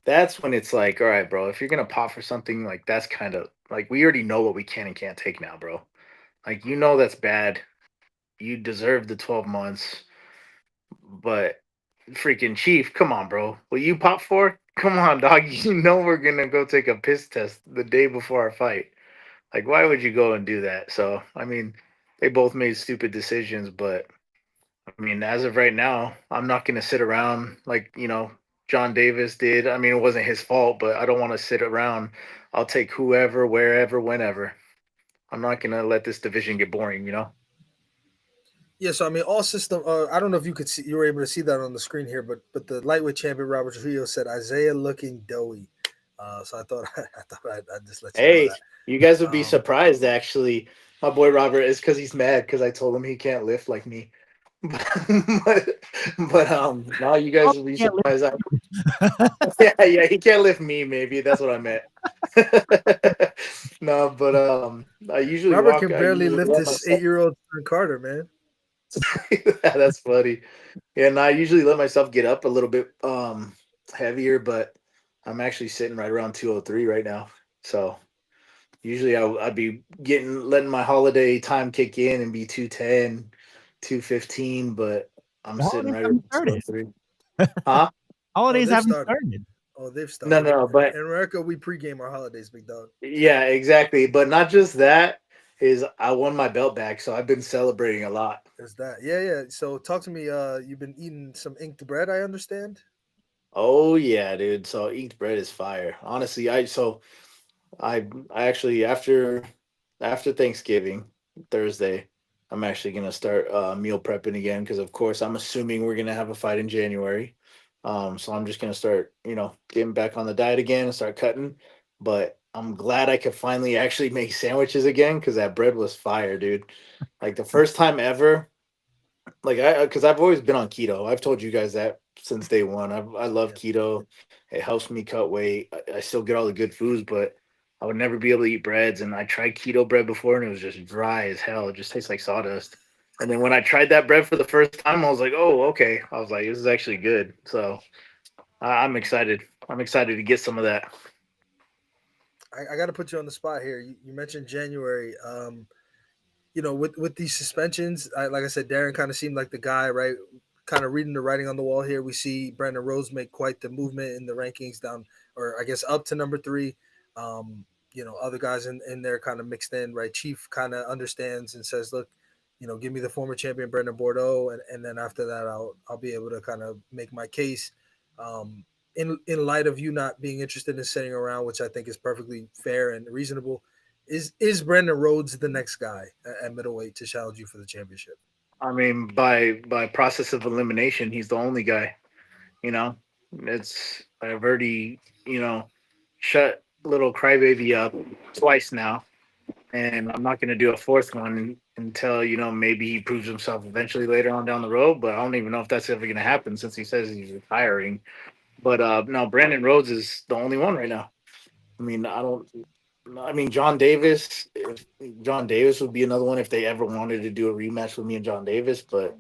That's when it's like, all right, bro, if you're going to pop for something, like, that's kind of like, we already know what we can and can't take now, bro. Like, that's bad. You deserve the 12 months. But freaking Chief, come on, bro. Will you pop for? Come on, dog. You know we're gonna go take a piss test the day before our fight. Like, why would you go and do that? So, I mean, they both made stupid decisions, but I mean, as of right now, I'm not gonna sit around like, John Davis did. I mean, it wasn't his fault, but I don't want to sit around. I'll take whoever, wherever, whenever. I'm not gonna let this division get boring. Yeah, so I mean, all system. I don't know if you were able to see that on the screen here, but the lightweight champion Robert Trujillo said Isaiah looking doughy. So I thought I'd just let you know Hey, that. you guys would be Um, surprised actually. My boy Robert is because he's mad because I told him he can't lift like me. but now you Oh, guys will be can't surprised. Yeah, he can't lift me. Maybe that's what I meant. No, but I usually Robert walk. can I barely usually lift let his myself. 8-year-old son Carter, man. That's funny. Yeah, and I usually let myself get up a little bit heavier, but I'm actually sitting right around 203 right now. So usually I'd be letting my holiday time kick in and be 210, 215, but I'm the sitting holidays right haven't around started. 203. Huh? Oh, Holidays they've haven't started. started. Oh, they've No, started. no, but In America, we pregame our holidays, big dog. yeah, exactly. But not just that, is I won my belt back, so I've been celebrating a lot. There's that. Yeah, yeah. So talk to me. You've been eating some inked bread, I understand. Oh yeah, dude. So inked bread is fire. Honestly, I actually after Thanksgiving, Thursday, I'm actually gonna start meal prepping again because of course I'm assuming we're gonna have a fight in January. So I'm just gonna start, getting back on the diet again and start cutting. But I'm glad I could finally actually make sandwiches again because that bread was fire, dude. Like the first time ever, like because I've always been on keto. I've told you guys that since day one. I love Yeah. keto. It helps me cut weight. I still get all the good foods, but I would never be able to eat breads. And I tried keto bread before, and it was just dry as hell. It just tastes like sawdust. And then when I tried that bread for the first time, I was like, oh, okay. I was like, this is actually good. So I'm excited. I'm excited to get some of that. I got to put you on the spot here. You mentioned January. With these suspensions, like I said, Darren kind of seemed like the guy, right? Kind of reading the writing on the wall here. We see Brandon Rhodes make quite the movement in the rankings down, or I guess up to number 3. Other guys in there kind of mixed in, right? Chief kind of understands and says, look, give me the former champion Brandon Bordeaux, and then after that, I'll be able to kind of make my case. In light of you not being interested in sitting around, which I think is perfectly fair and reasonable, is Brandon Rhodes the next guy at middleweight to challenge you for the championship? I mean, by process of elimination, he's the only guy. I've already shut little crybaby up twice now, and I'm not going to do a fourth one until maybe he proves himself eventually later on down the road. But I don't even know if that's ever going to happen since he says he's retiring. But no, Brandon Rhodes is the only one right now. I mean, John Davis. John Davis would be another one if they ever wanted to do a rematch with me and John Davis, but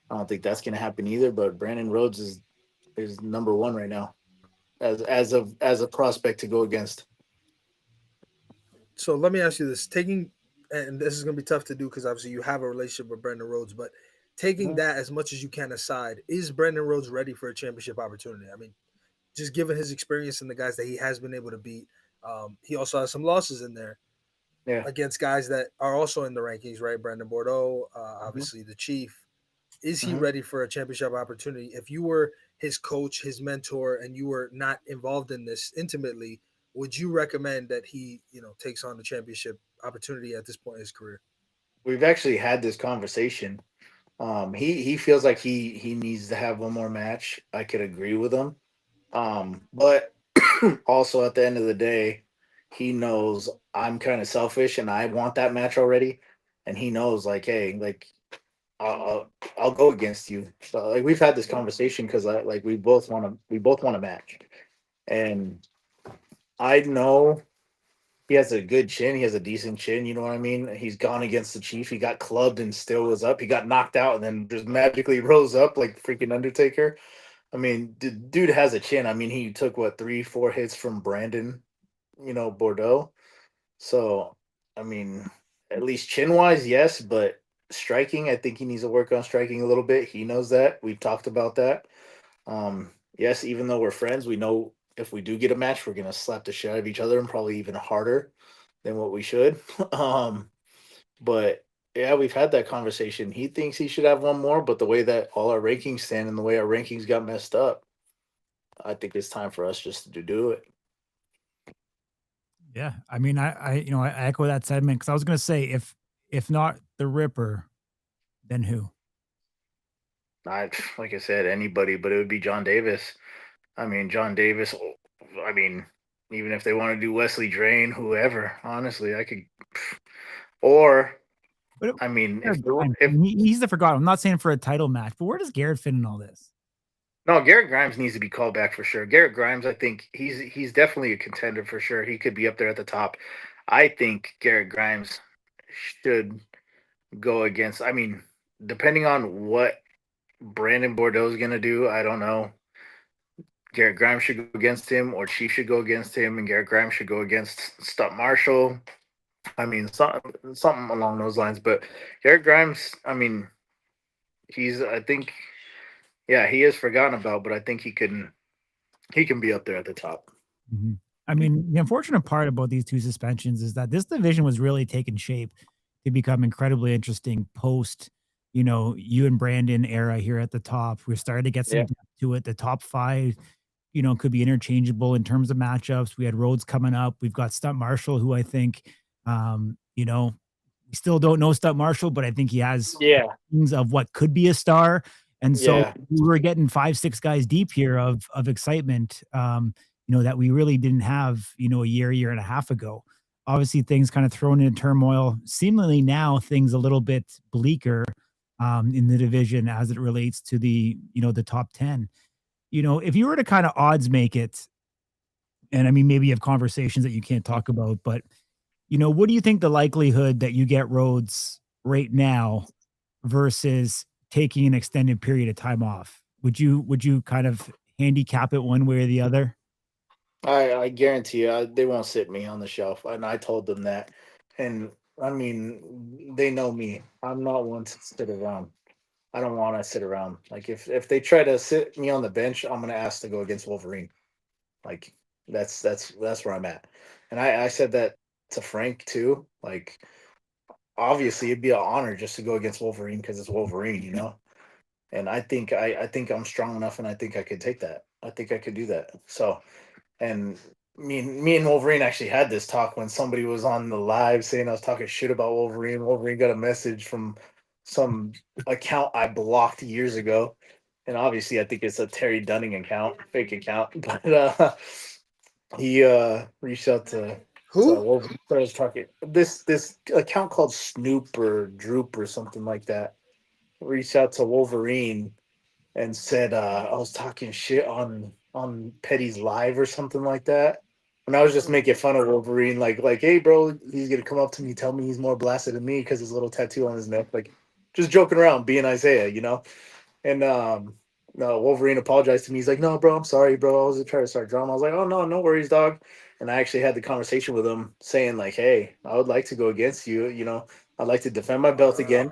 I don't think that's going to happen either. But Brandon Rhodes is number one right now, as a prospect to go against. So let me ask you this: and this is going to be tough to do because obviously you have a relationship with Brandon Rhodes, but taking that as much as you can aside, is Brandon Rhodes ready for a championship opportunity? I mean, just given his experience and the guys that he has been able to beat, he also has some losses in there against guys that are also in the rankings, right? Brandon Bordeaux, obviously the Chief. Is he ready for a championship opportunity? If you were his coach, his mentor, and you were not involved in this intimately, would you recommend that he, takes on the championship opportunity at this point in his career? We've actually had this conversation. He feels like he needs to have one more match. I could agree with him. But also at the end of the day, he knows I'm kind of selfish and I want that match already. And he knows like, hey, like I'll go against you. So like we've had this conversation because we both want a match. And I know he has a good chin. He has a decent chin. You know what I mean? He's gone against the Chief. He got clubbed and still was up. He got knocked out and then just magically rose up like freaking Undertaker. I mean, dude has a chin. I mean, he took 3-4 hits from Brandon, Bordeaux. So, I mean, at least chin wise, yes, but striking, I think he needs to work on striking a little bit. He knows that. We've talked about that. Yes, even though we're friends, we know if we do get a match, we're gonna slap the shit out of each other and probably even harder than what we should. But yeah, we've had that conversation. He thinks he should have one more, but the way that all our rankings stand and the way our rankings got messed up, I think it's time for us just to do it. Yeah, I mean, I echo that sentiment because I was going to say, if not the Ripper, then who? Like I said, anybody, but it would be John Davis. I mean, John Davis. I mean, even if they want to do Wesley Drain, whoever, honestly, I could. Or, I mean, he's the forgotten. I'm not saying for a title match, but where does Garrett fit in all this? No, Garrett Grimes needs to be called back for sure. Garrett Grimes, I think he's definitely a contender for sure. He could be up there at the top. I think Garrett Grimes should go against. I mean, depending on what Brandon Bordeaux is going to do, I don't know. Garrett Grimes should go against him, or Chief should go against him, and Garrett Grimes should go against Stunt Marshall. I mean, something along those lines. But Garrett Grimes, I mean, I think, yeah, he is forgotten about, but I think he can be up there at the top. Mm-hmm. I mean, the unfortunate part about these two suspensions is that this division was really taking shape to become incredibly interesting post, you and Brandon era here at the top. We're starting to get some depth to it. The top 5, could be interchangeable in terms of matchups. We had Rhodes coming up. We've got Stunt Marshall, who I think, we still don't know Stunt Marshall, but I think he has things of what could be a star. And so we were getting 5-6 guys deep here of excitement, that we really didn't have, a year and a half ago. Obviously, things kind of thrown into turmoil. Seemingly now, things a little bit bleaker in the division as it relates to the top 10. If you were to kind of odds make it, and I mean, maybe you have conversations that you can't talk about, but what do you think the likelihood that you get Rhodes right now versus taking an extended period of time off? Would you kind of handicap it one way or the other? I guarantee you, they won't sit me on the shelf, and I told them that. And I mean, they know me. I'm not one to sit around. I don't want to sit around. Like if they try to sit me on the bench, I'm gonna ask to go against Wolverine. Like that's where I'm at. And I said that to Frank too. Like obviously it'd be an honor just to go against Wolverine because it's Wolverine, you know. And I think I'm strong enough, and I think I could take that. I think I could do that. So and me and Wolverine actually had this talk when somebody was on the live saying I was talking shit about Wolverine. Wolverine got a message from some account I blocked years ago. And obviously I think it's a Terry Dunning account, fake account. But he reached out to Who? Wolverine. I was talking this account called Snoop or Droop or something like that. Reached out to Wolverine and said I was talking shit on Petty's live or something like that. And I was just making fun of Wolverine, like, hey, bro, he's gonna come up to me, tell me he's more blasted than me because his little tattoo on his neck, like, just joking around, being Isaiah, you know. And no, Wolverine apologized to me. He's like, no, bro, I'm sorry, bro. I was trying to start drama. I was like, oh no, no worries, dog. And I actually had the conversation with him, saying like, hey, I would like to go against you. You know, I'd like to defend my belt again.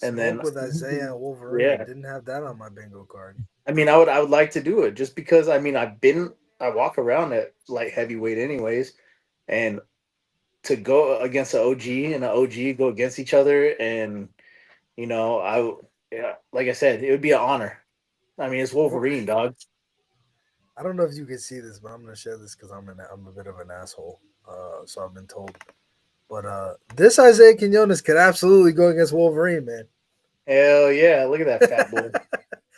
And then Smoke with Isaiah and Wolverine. yeah. Didn't have that on my bingo card. I mean, I would like to do it just because I mean I walk around at light heavyweight anyways, and to go against an OG and an OG go against each other, and you know yeah, like I said, it would be an honor. I mean, it's Wolverine, dog. I don't know if you can see this, but I'm gonna share this because I'm a bit of an asshole. So I've been told. But this Isaiah Quinones could absolutely go against Wolverine, man. Hell yeah! Look at that fat boy.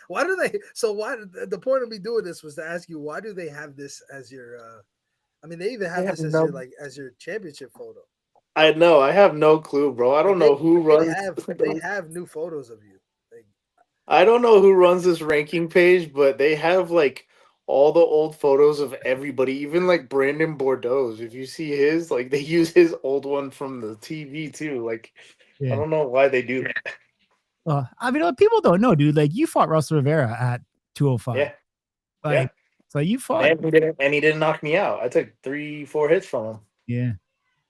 Why do they? So why? The point of me doing this was to ask you, why do they have this as your? I mean, they even have this as your as your championship photo. I know. I have no clue, bro. I don't know who runs. They have new photos of you. I don't know who runs this ranking page, but they have like all the old photos of everybody, even like Brandon Bordeaux's. If you see his, like they use his old one from the TV too. Like, I don't know why they do that. I mean, people don't know, dude. Like you fought Russell Rivera at 205. Yeah. Like, so you fought. And he didn't knock me out. I took 3-4 hits from him. Yeah.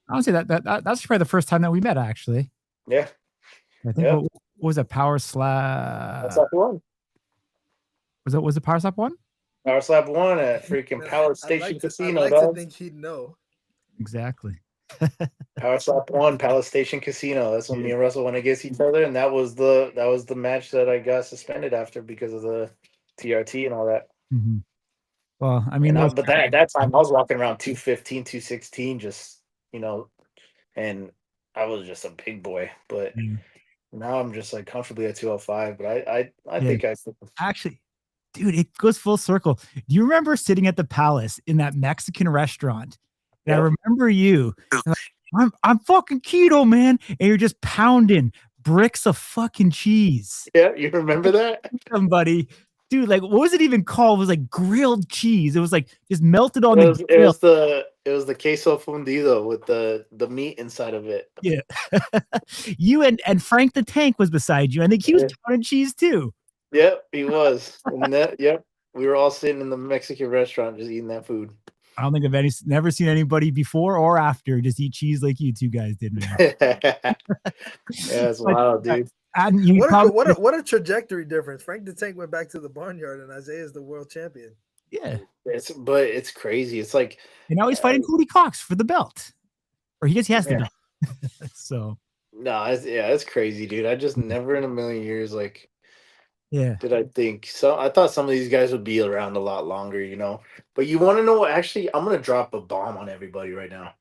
Honestly, that's probably the first time that we met, actually. Yeah. I think what was a power slap? That's like one. Was it power slap one? Power slap one at freaking Power Station Casino. I'd like to think he'd know. Exactly. Power slap one, Palace Station Casino. That's when me and Russell went against each other, and that was the match that I got suspended after because of the TRT and all that. Mm-hmm. Well, I mean, but at that time I was walking around 215, 216, just and I was just a big boy. But now I'm just like comfortably at 205. But I think I actually, dude, it goes full circle. Do you remember sitting at the Palace in that Mexican restaurant? And I remember you. Like, I'm fucking keto, man, and you're just pounding bricks of fucking cheese. Yeah, you remember that? Somebody. Dude, like, what was it even called? It was like grilled cheese. It was like just melted on the grill. It was the queso fundido with the meat inside of it. Yeah. You and Frank the Tank was beside you. I think he was pounding cheese too. Yep, he was. Yep. We were all sitting in the Mexican restaurant just eating that food. I don't think I've never seen anybody before or after just eat cheese like you two guys did, man. Yeah, it's wild, dude. And what a trajectory difference. Frank the Tank went back to the barnyard and Isaiah is the world champion. Yeah. It's crazy. It's like, and now he's fighting Cody Cox for the belt. Or he has the belt. So no, it's crazy, dude. I just never in a million years did I think so. I thought some of these guys would be around a lot longer, you know. But you want to know what? Actually, I'm gonna drop a bomb on everybody right now.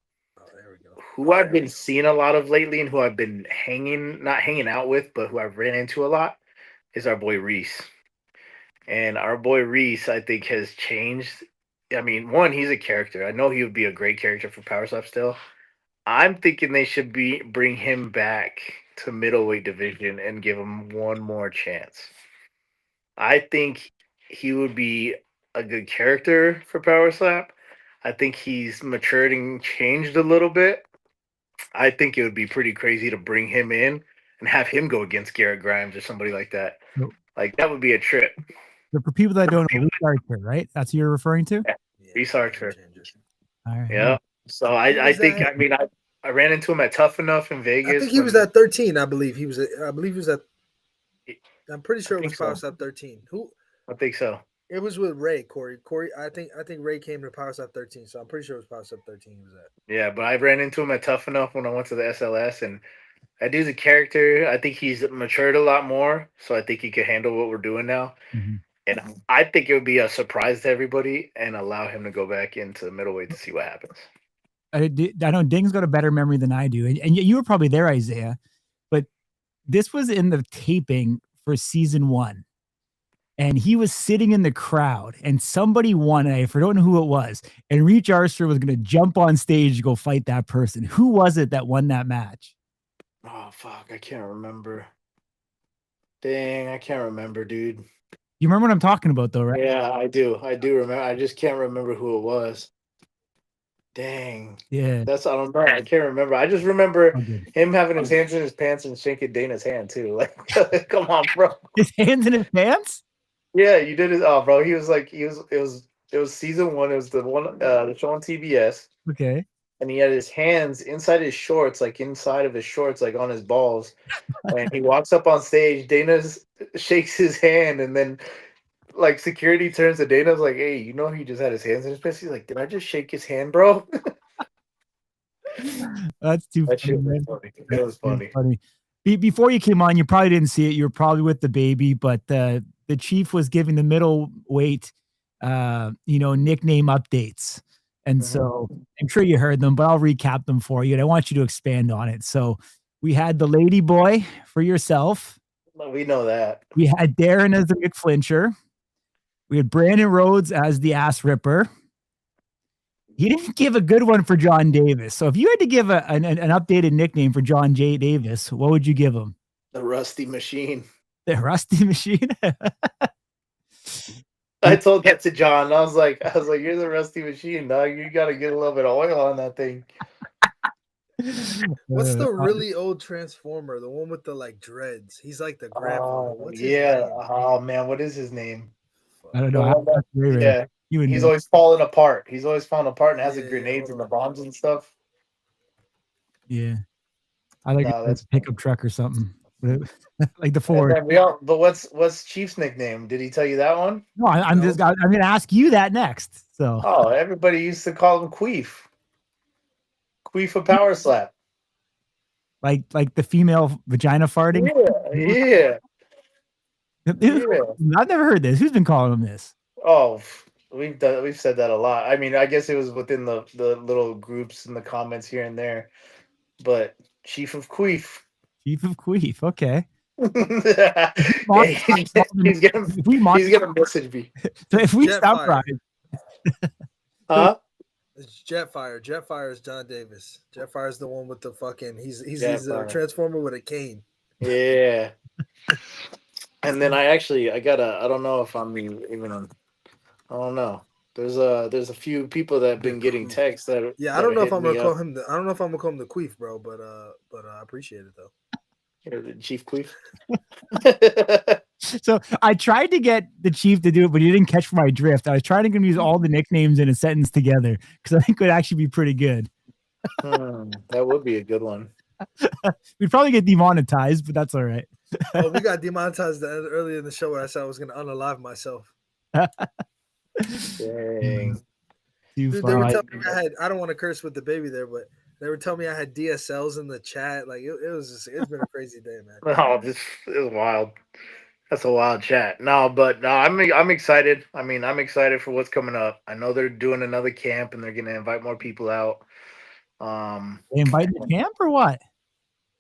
Who I've been seeing a lot of lately and who I've been not hanging out with, but who I've ran into a lot is our boy Reese. And our boy Reese, I think, has changed. I mean, one, he's a character. I know he would be a great character for Power Slap still. I'm thinking they should bring him back to middleweight division and give him one more chance. I think he would be a good character for Power Slap. I think he's matured and changed a little bit. I think it would be pretty crazy to bring him in and have him go against Garrett Grimes or somebody like that. Nope. Like that would be a trip. So for people that don't know, Reese Archer, right? That's who you're referring to? Yeah. Reese Archer. All right. Yeah. So I think that? I mean I ran into him at Tough Enough in Vegas. I think he was at 13. I believe he was. I believe he was at. I'm pretty sure it was think so. Power Step 13. Who? I think so. It was with Ray, Corey. I think Ray came to Power Step 13, so I'm pretty sure it was Power Step 13 he was at. Yeah, but I ran into him at Tough Enough when I went to the SLS, and that dude's a character. I think he's matured a lot more, so I think he could handle what we're doing now. Mm-hmm. And I think it would be a surprise to everybody and allow him to go back into the middleweight to see what happens. I know Ding's got a better memory than I do, and you were probably there, Isaiah. But this was in the taping for season 1, and he was sitting in the crowd, and somebody won. And I don't know who it was, and Reach Archer was going to jump on stage to go fight that person. Who was it that won that match? Oh fuck, I can't remember. Dang, I can't remember, dude. You remember what I'm talking about, though, right? Yeah, I do remember. I just can't remember who it was. Dang. Yeah. I don't know. I can't remember. I just remember Okay. him having his hands in his pants and shaking Dana's hand too. Like, come on, bro. His hands in his pants? Yeah, you did it. Oh, bro. He was like, it was season 1. It was the one, the show on TBS. Okay. And he had his hands inside his shorts, like inside of his shorts, like on his balls. And he walks up on stage. Dana shakes his hand, and then like security turns to Dana's like, "Hey, you know he just had his hands in his pants." He's like, "Did I just shake his hand, bro?" That's too That funny, shit man. was funny. It was funny. Before you came on, you probably didn't see it. You were probably with the baby, but the chief was giving the middleweight, nickname updates. And so I'm sure you heard them, but I'll recap them for you. And I want you to expand on it. So we had the Lady Boy for yourself. Well, we know that. We had Darren as the McFlincher. We had Brandon Rhodes as the Ass Ripper. He didn't give a good one for John Davis. So if you had to give an updated nickname for John J. Davis, what would you give him? The Rusty Machine. The Rusty Machine? I told that to John. I was like, "You're the Rusty Machine, dog. You got to get a little bit of oil on that thing." What's the really old Transformer? The one with the like dreads. He's like the grandfather. What's his yeah. name? Oh man, what is his name? I don't know. Yeah. He's always falling apart. He's always falling apart and has the grenades and the bombs and stuff. Yeah. I like that's a pickup truck or something. Like the Ford. But what's Chief's nickname? Did he tell you that one? No, I'm going to ask you that next. So. Oh, everybody used to call him Queef. Queef a power slap. Like the female vagina farting? Yeah. I've never heard this. Who's been calling him this? Oh, we've said that a lot. I mean, I guess it was within the little groups in the comments here and there. But Chief of Queef. Chief of Queef, okay. He's gonna message me. So if we stop right. Huh? It's Jetfire. Jetfire is John Davis. Jetfire is the one with the fucking. He's a Transformer with a cane. Yeah. And then I don't know if I'm even on. I don't know. There's a few people that have been getting texts that. Yeah, I don't know if I'm gonna call him I don't know if I'm gonna call him the Queef, bro. But I appreciate it though. You're the Chief Queef. So I tried to get the Chief to do it, but he didn't catch my drift. I was trying to use all the nicknames in a sentence together because I think it would actually be pretty good. That would be a good one. We'd probably get demonetized, but that's all right. Oh, we got demonetized earlier in the show where I said I was going to unalive myself. Dang. Dude, they were telling me I don't want to curse with the baby there, but they were telling me I had DSLs in the chat. Like it's been a crazy day, man. Oh, it was wild. That's a wild chat. I'm excited. I mean, I'm excited for what's coming up. I know they're doing another camp and they're going to invite more people out. They invite the camp or what?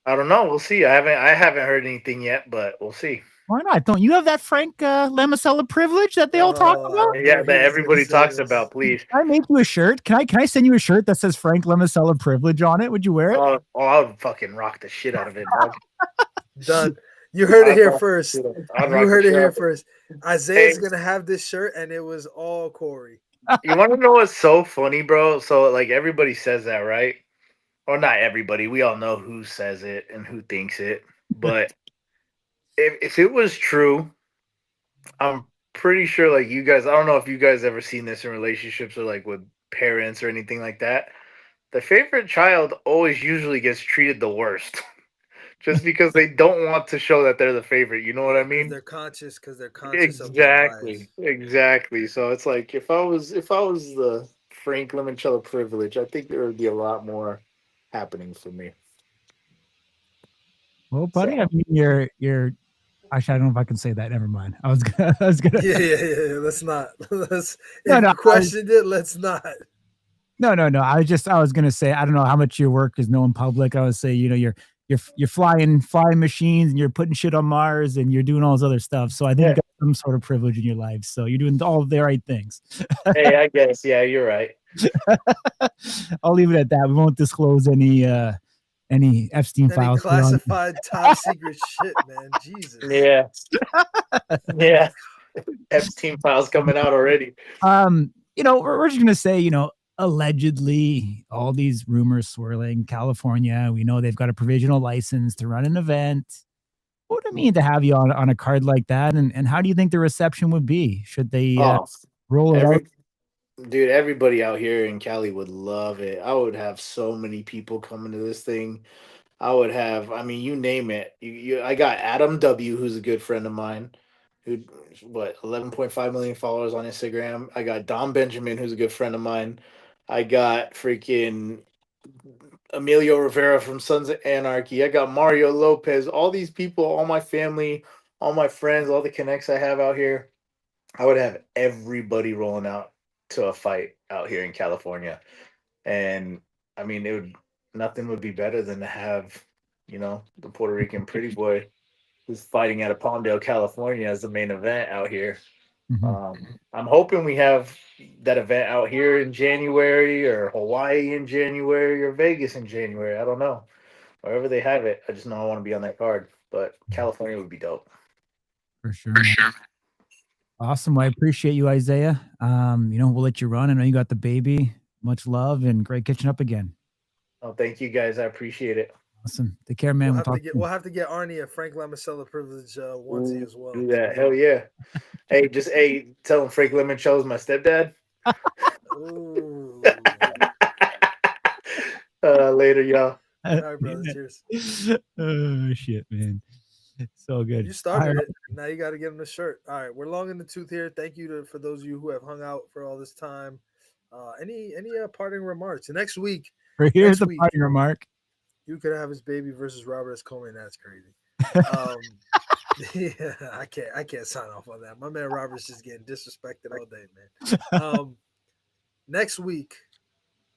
I don't know. We'll see. I haven't heard anything yet, but we'll see. Why not? Don't you have that Frank Lamacella privilege that they all talk about? Yeah, that everybody talks about. Please. Can I make you a shirt? Can I send you a shirt that says Frank Lamacella privilege on it? Would you wear it? Oh, I would fucking rock the shit out of it, dog. Done. You heard it here first. Isaiah's gonna have this shirt, and it was all Corey. You want to know what's so funny, bro? So like everybody says that, right? Or not everybody. We all know who says it and who thinks it. But if it was true, I'm pretty sure like you guys, I don't know if you guys ever seen this in relationships or like with parents or anything like that. The favorite child always usually gets treated the worst. Just because they don't want to show that they're the favorite. You know what I mean? Because they're conscious of that bias. Exactly. So it's like if I was the Frank Limoncello privilege, I think there would be a lot more happening for me. Well, buddy, So. I mean, you're. Actually, I don't know if I can say that. Never mind. I was gonna. Yeah. Let's not. Let's. No, If no, you questioned it, let's not. No. I was gonna say I don't know how much your work is known public. I would say you're flying machines and you're putting shit on Mars and you're doing all this other stuff. So I think you got some sort of privilege in your life. So you're doing all the right things. Hey, I guess. Yeah, you're right. I'll leave it at that. We won't disclose any Epstein files. Classified top secret shit, man. Jesus. Yeah. Yeah. Epstein files coming out already. We're just gonna say, allegedly all these rumors swirling. California, we know they've got a provisional license to run an event. What would it mean to have you on a card like that? And how do you think the reception would be? Should they roll it out? Dude, everybody out here in Cali would love it. I would have so many people coming to this thing. I would have, I mean, you name it. I got Adam W, who's a good friend of mine, who 11.5 million followers on Instagram. I got Dom Benjamin, who's a good friend of mine. I got freaking Emilio Rivera from Sons of Anarchy. I got Mario Lopez. All these people, all my family, all my friends, all the connects I have out here. I would have everybody rolling out to a fight out here in California. And I mean, nothing would be better than to have, the Puerto Rican pretty boy who's fighting out of Palmdale, California as the main event out here. Mm-hmm. I'm hoping we have that event out here in January or Hawaii in January or Vegas in January. I don't know. Wherever they have it, I just know I want to be on that card. But California would be dope. For sure. Awesome. Well, I appreciate you, Isaiah. We'll let you run. I know you got the baby. Much love and great catching up again. Oh, thank you guys. I appreciate it. Awesome. Take care, man. We'll have to get Arnie a Frank Limoncello privilege onesie as well. Do that. Hell yeah. Hey, tell him Frank Limoncello is my stepdad. Ooh. Later, y'all. All right, brother. Cheers. Oh, shit, man. So good. You started it. Now you got to give him the shirt. All right, we're long in the tooth here. Thank you for those of you who have hung out for all this time. Any parting remarks? Next week. Here's the parting remark. You could have his baby versus Robert S. Coleman. That's crazy. Yeah, I can't sign off on that. My man Robert's just getting disrespected all day, man. Next week,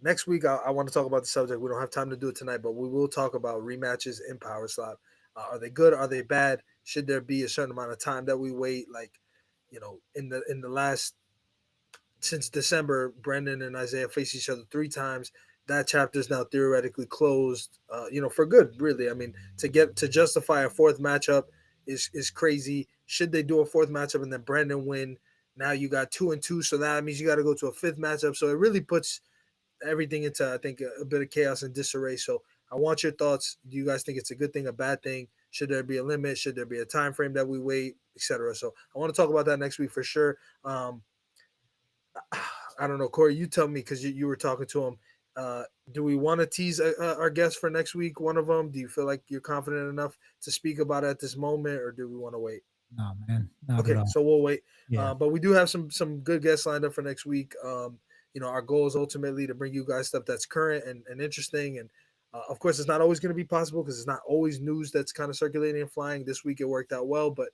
I want to talk about the subject. We don't have time to do it tonight, but we will talk about rematches in Power Slap. Are they good? Are they bad? Should there be a certain amount of time that we wait? Like, in the last, since December, Brendan and Isaiah faced each other 3 times. That chapter is now theoretically closed, for good, really. I mean, to justify a 4th matchup is crazy. Should they do a 4th matchup and then Brendan win? Now you got 2-2, so that means you got to go to a 5th matchup. So it really puts everything into, I think, a bit of chaos and disarray. So I want your thoughts. Do you guys think it's a good thing, a bad thing? Should there be a limit? Should there be a time frame that we wait, etc.? So I want to talk about that next week for sure. I don't know, Corey, you tell me, because you were talking to him. Do we want to tease our guests for next week? One of them. Do you feel like you're confident enough to speak about it at this moment, or do we want to wait? No, man. Okay, so we'll wait. Yeah. But we do have some good guests lined up for next week. Our goal is ultimately to bring you guys stuff that's current and interesting. And of course, it's not always going to be possible because it's not always news that's kind of circulating and flying. This week it worked out well, but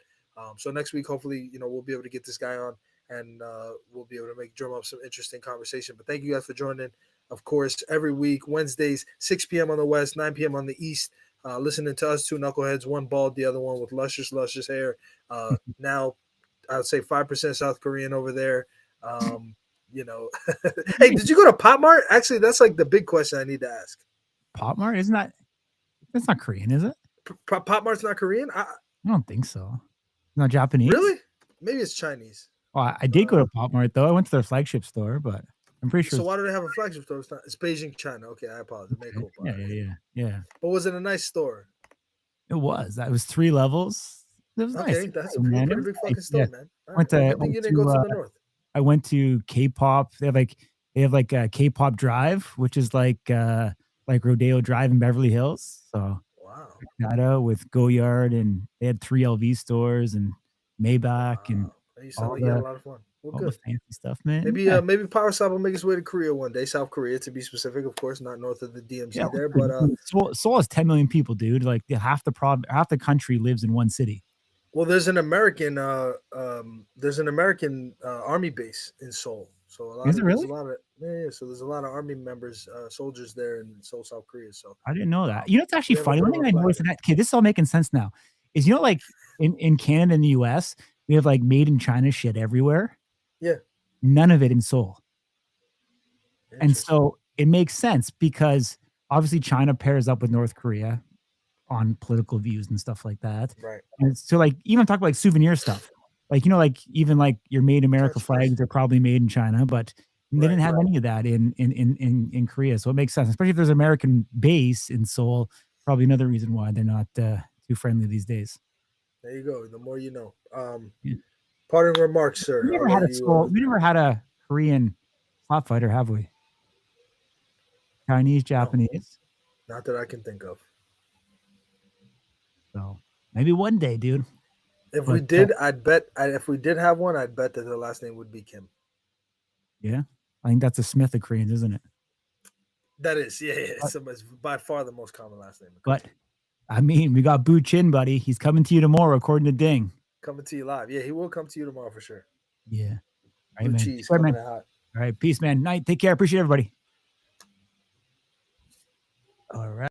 so next week, hopefully, we'll be able to get this guy on and we'll be able to drum up some interesting conversation. But thank you guys for joining. Of course, every week, Wednesdays, 6 p.m. on the West, 9 p.m. on the East, listening to us 2 knuckleheads, one bald, the other one with luscious hair. Now, I would say 5% South Korean over there. Hey, did you go to Pop Mart? Actually, that's like the big question I need to ask. Pop Mart? That's not Korean, is it? Pop Mart's not Korean? I don't think so. Not Japanese? Really? Maybe it's Chinese. Well, I did go to Pop Mart, though. I went to their flagship store, but I'm pretty sure. So why do they have a flagship store? It's Beijing, China. Okay, I apologize. Yeah. But was it a nice store? It was. That was 3 levels. It was nice. Okay, that's a Man. It pretty was big nice. fucking Yeah. state, man. All Went right. to Good thing you didn't go to the north. I went to K-pop. They have like a K-pop Drive, which is like Rodeo Drive in Beverly Hills. So Wow. that out with Goyard, and they had 3 LV stores and Maybach and Wow. You sound like you had a lot of fun. Well, all the good. fancy stuff, man. Maybe Yeah. maybe Power Stop will make its way to Korea one day, South Korea to be specific, of course, not north of the DMZ there. But Seoul has 10 million people, dude. Like half the country lives in one city. well, there's an American army base in Seoul. So Is it really? there's a lot of so there's a lot of army members, soldiers there in Seoul, South Korea. So I didn't know that. You know, it's actually we have a funny. One bit thing of I a noticed flag that, okay, this is all making sense now, is, you know, like in Canada and the US, we have like made in China shit everywhere. Yeah. None of it in Seoul. And Interesting. so it makes sense because obviously China pairs up with North Korea on political views and stuff like that. Right. And so, like, even talk about like souvenir stuff, like, you know, like even like your Made in America Touch flags, base. they're probably made in China, but they didn't Right, have any of that in Korea. So it makes sense, especially if there's an American base in Seoul. Probably another reason why they're not too friendly these days. There you go. The more you know. Yeah. Parting remarks, sir. We never had a Korean slap fighter, have we? Chinese, Japanese. Not that I can think of. So maybe one day, dude. If we did, if we did have one, I'd bet that the last name would be Kim. Yeah, I think that's a Smith of Koreans, isn't it? That is, yeah. It's by far the most common last name. But I mean, we got Boo Chin, buddy. He's coming to you tomorrow, according to Ding. Coming to you live. Yeah, he will come to you tomorrow for sure. Yeah. All right, Blue man. cheese All right, coming man. in hot. All right, peace, man. Night. Take care. Appreciate everybody. All right.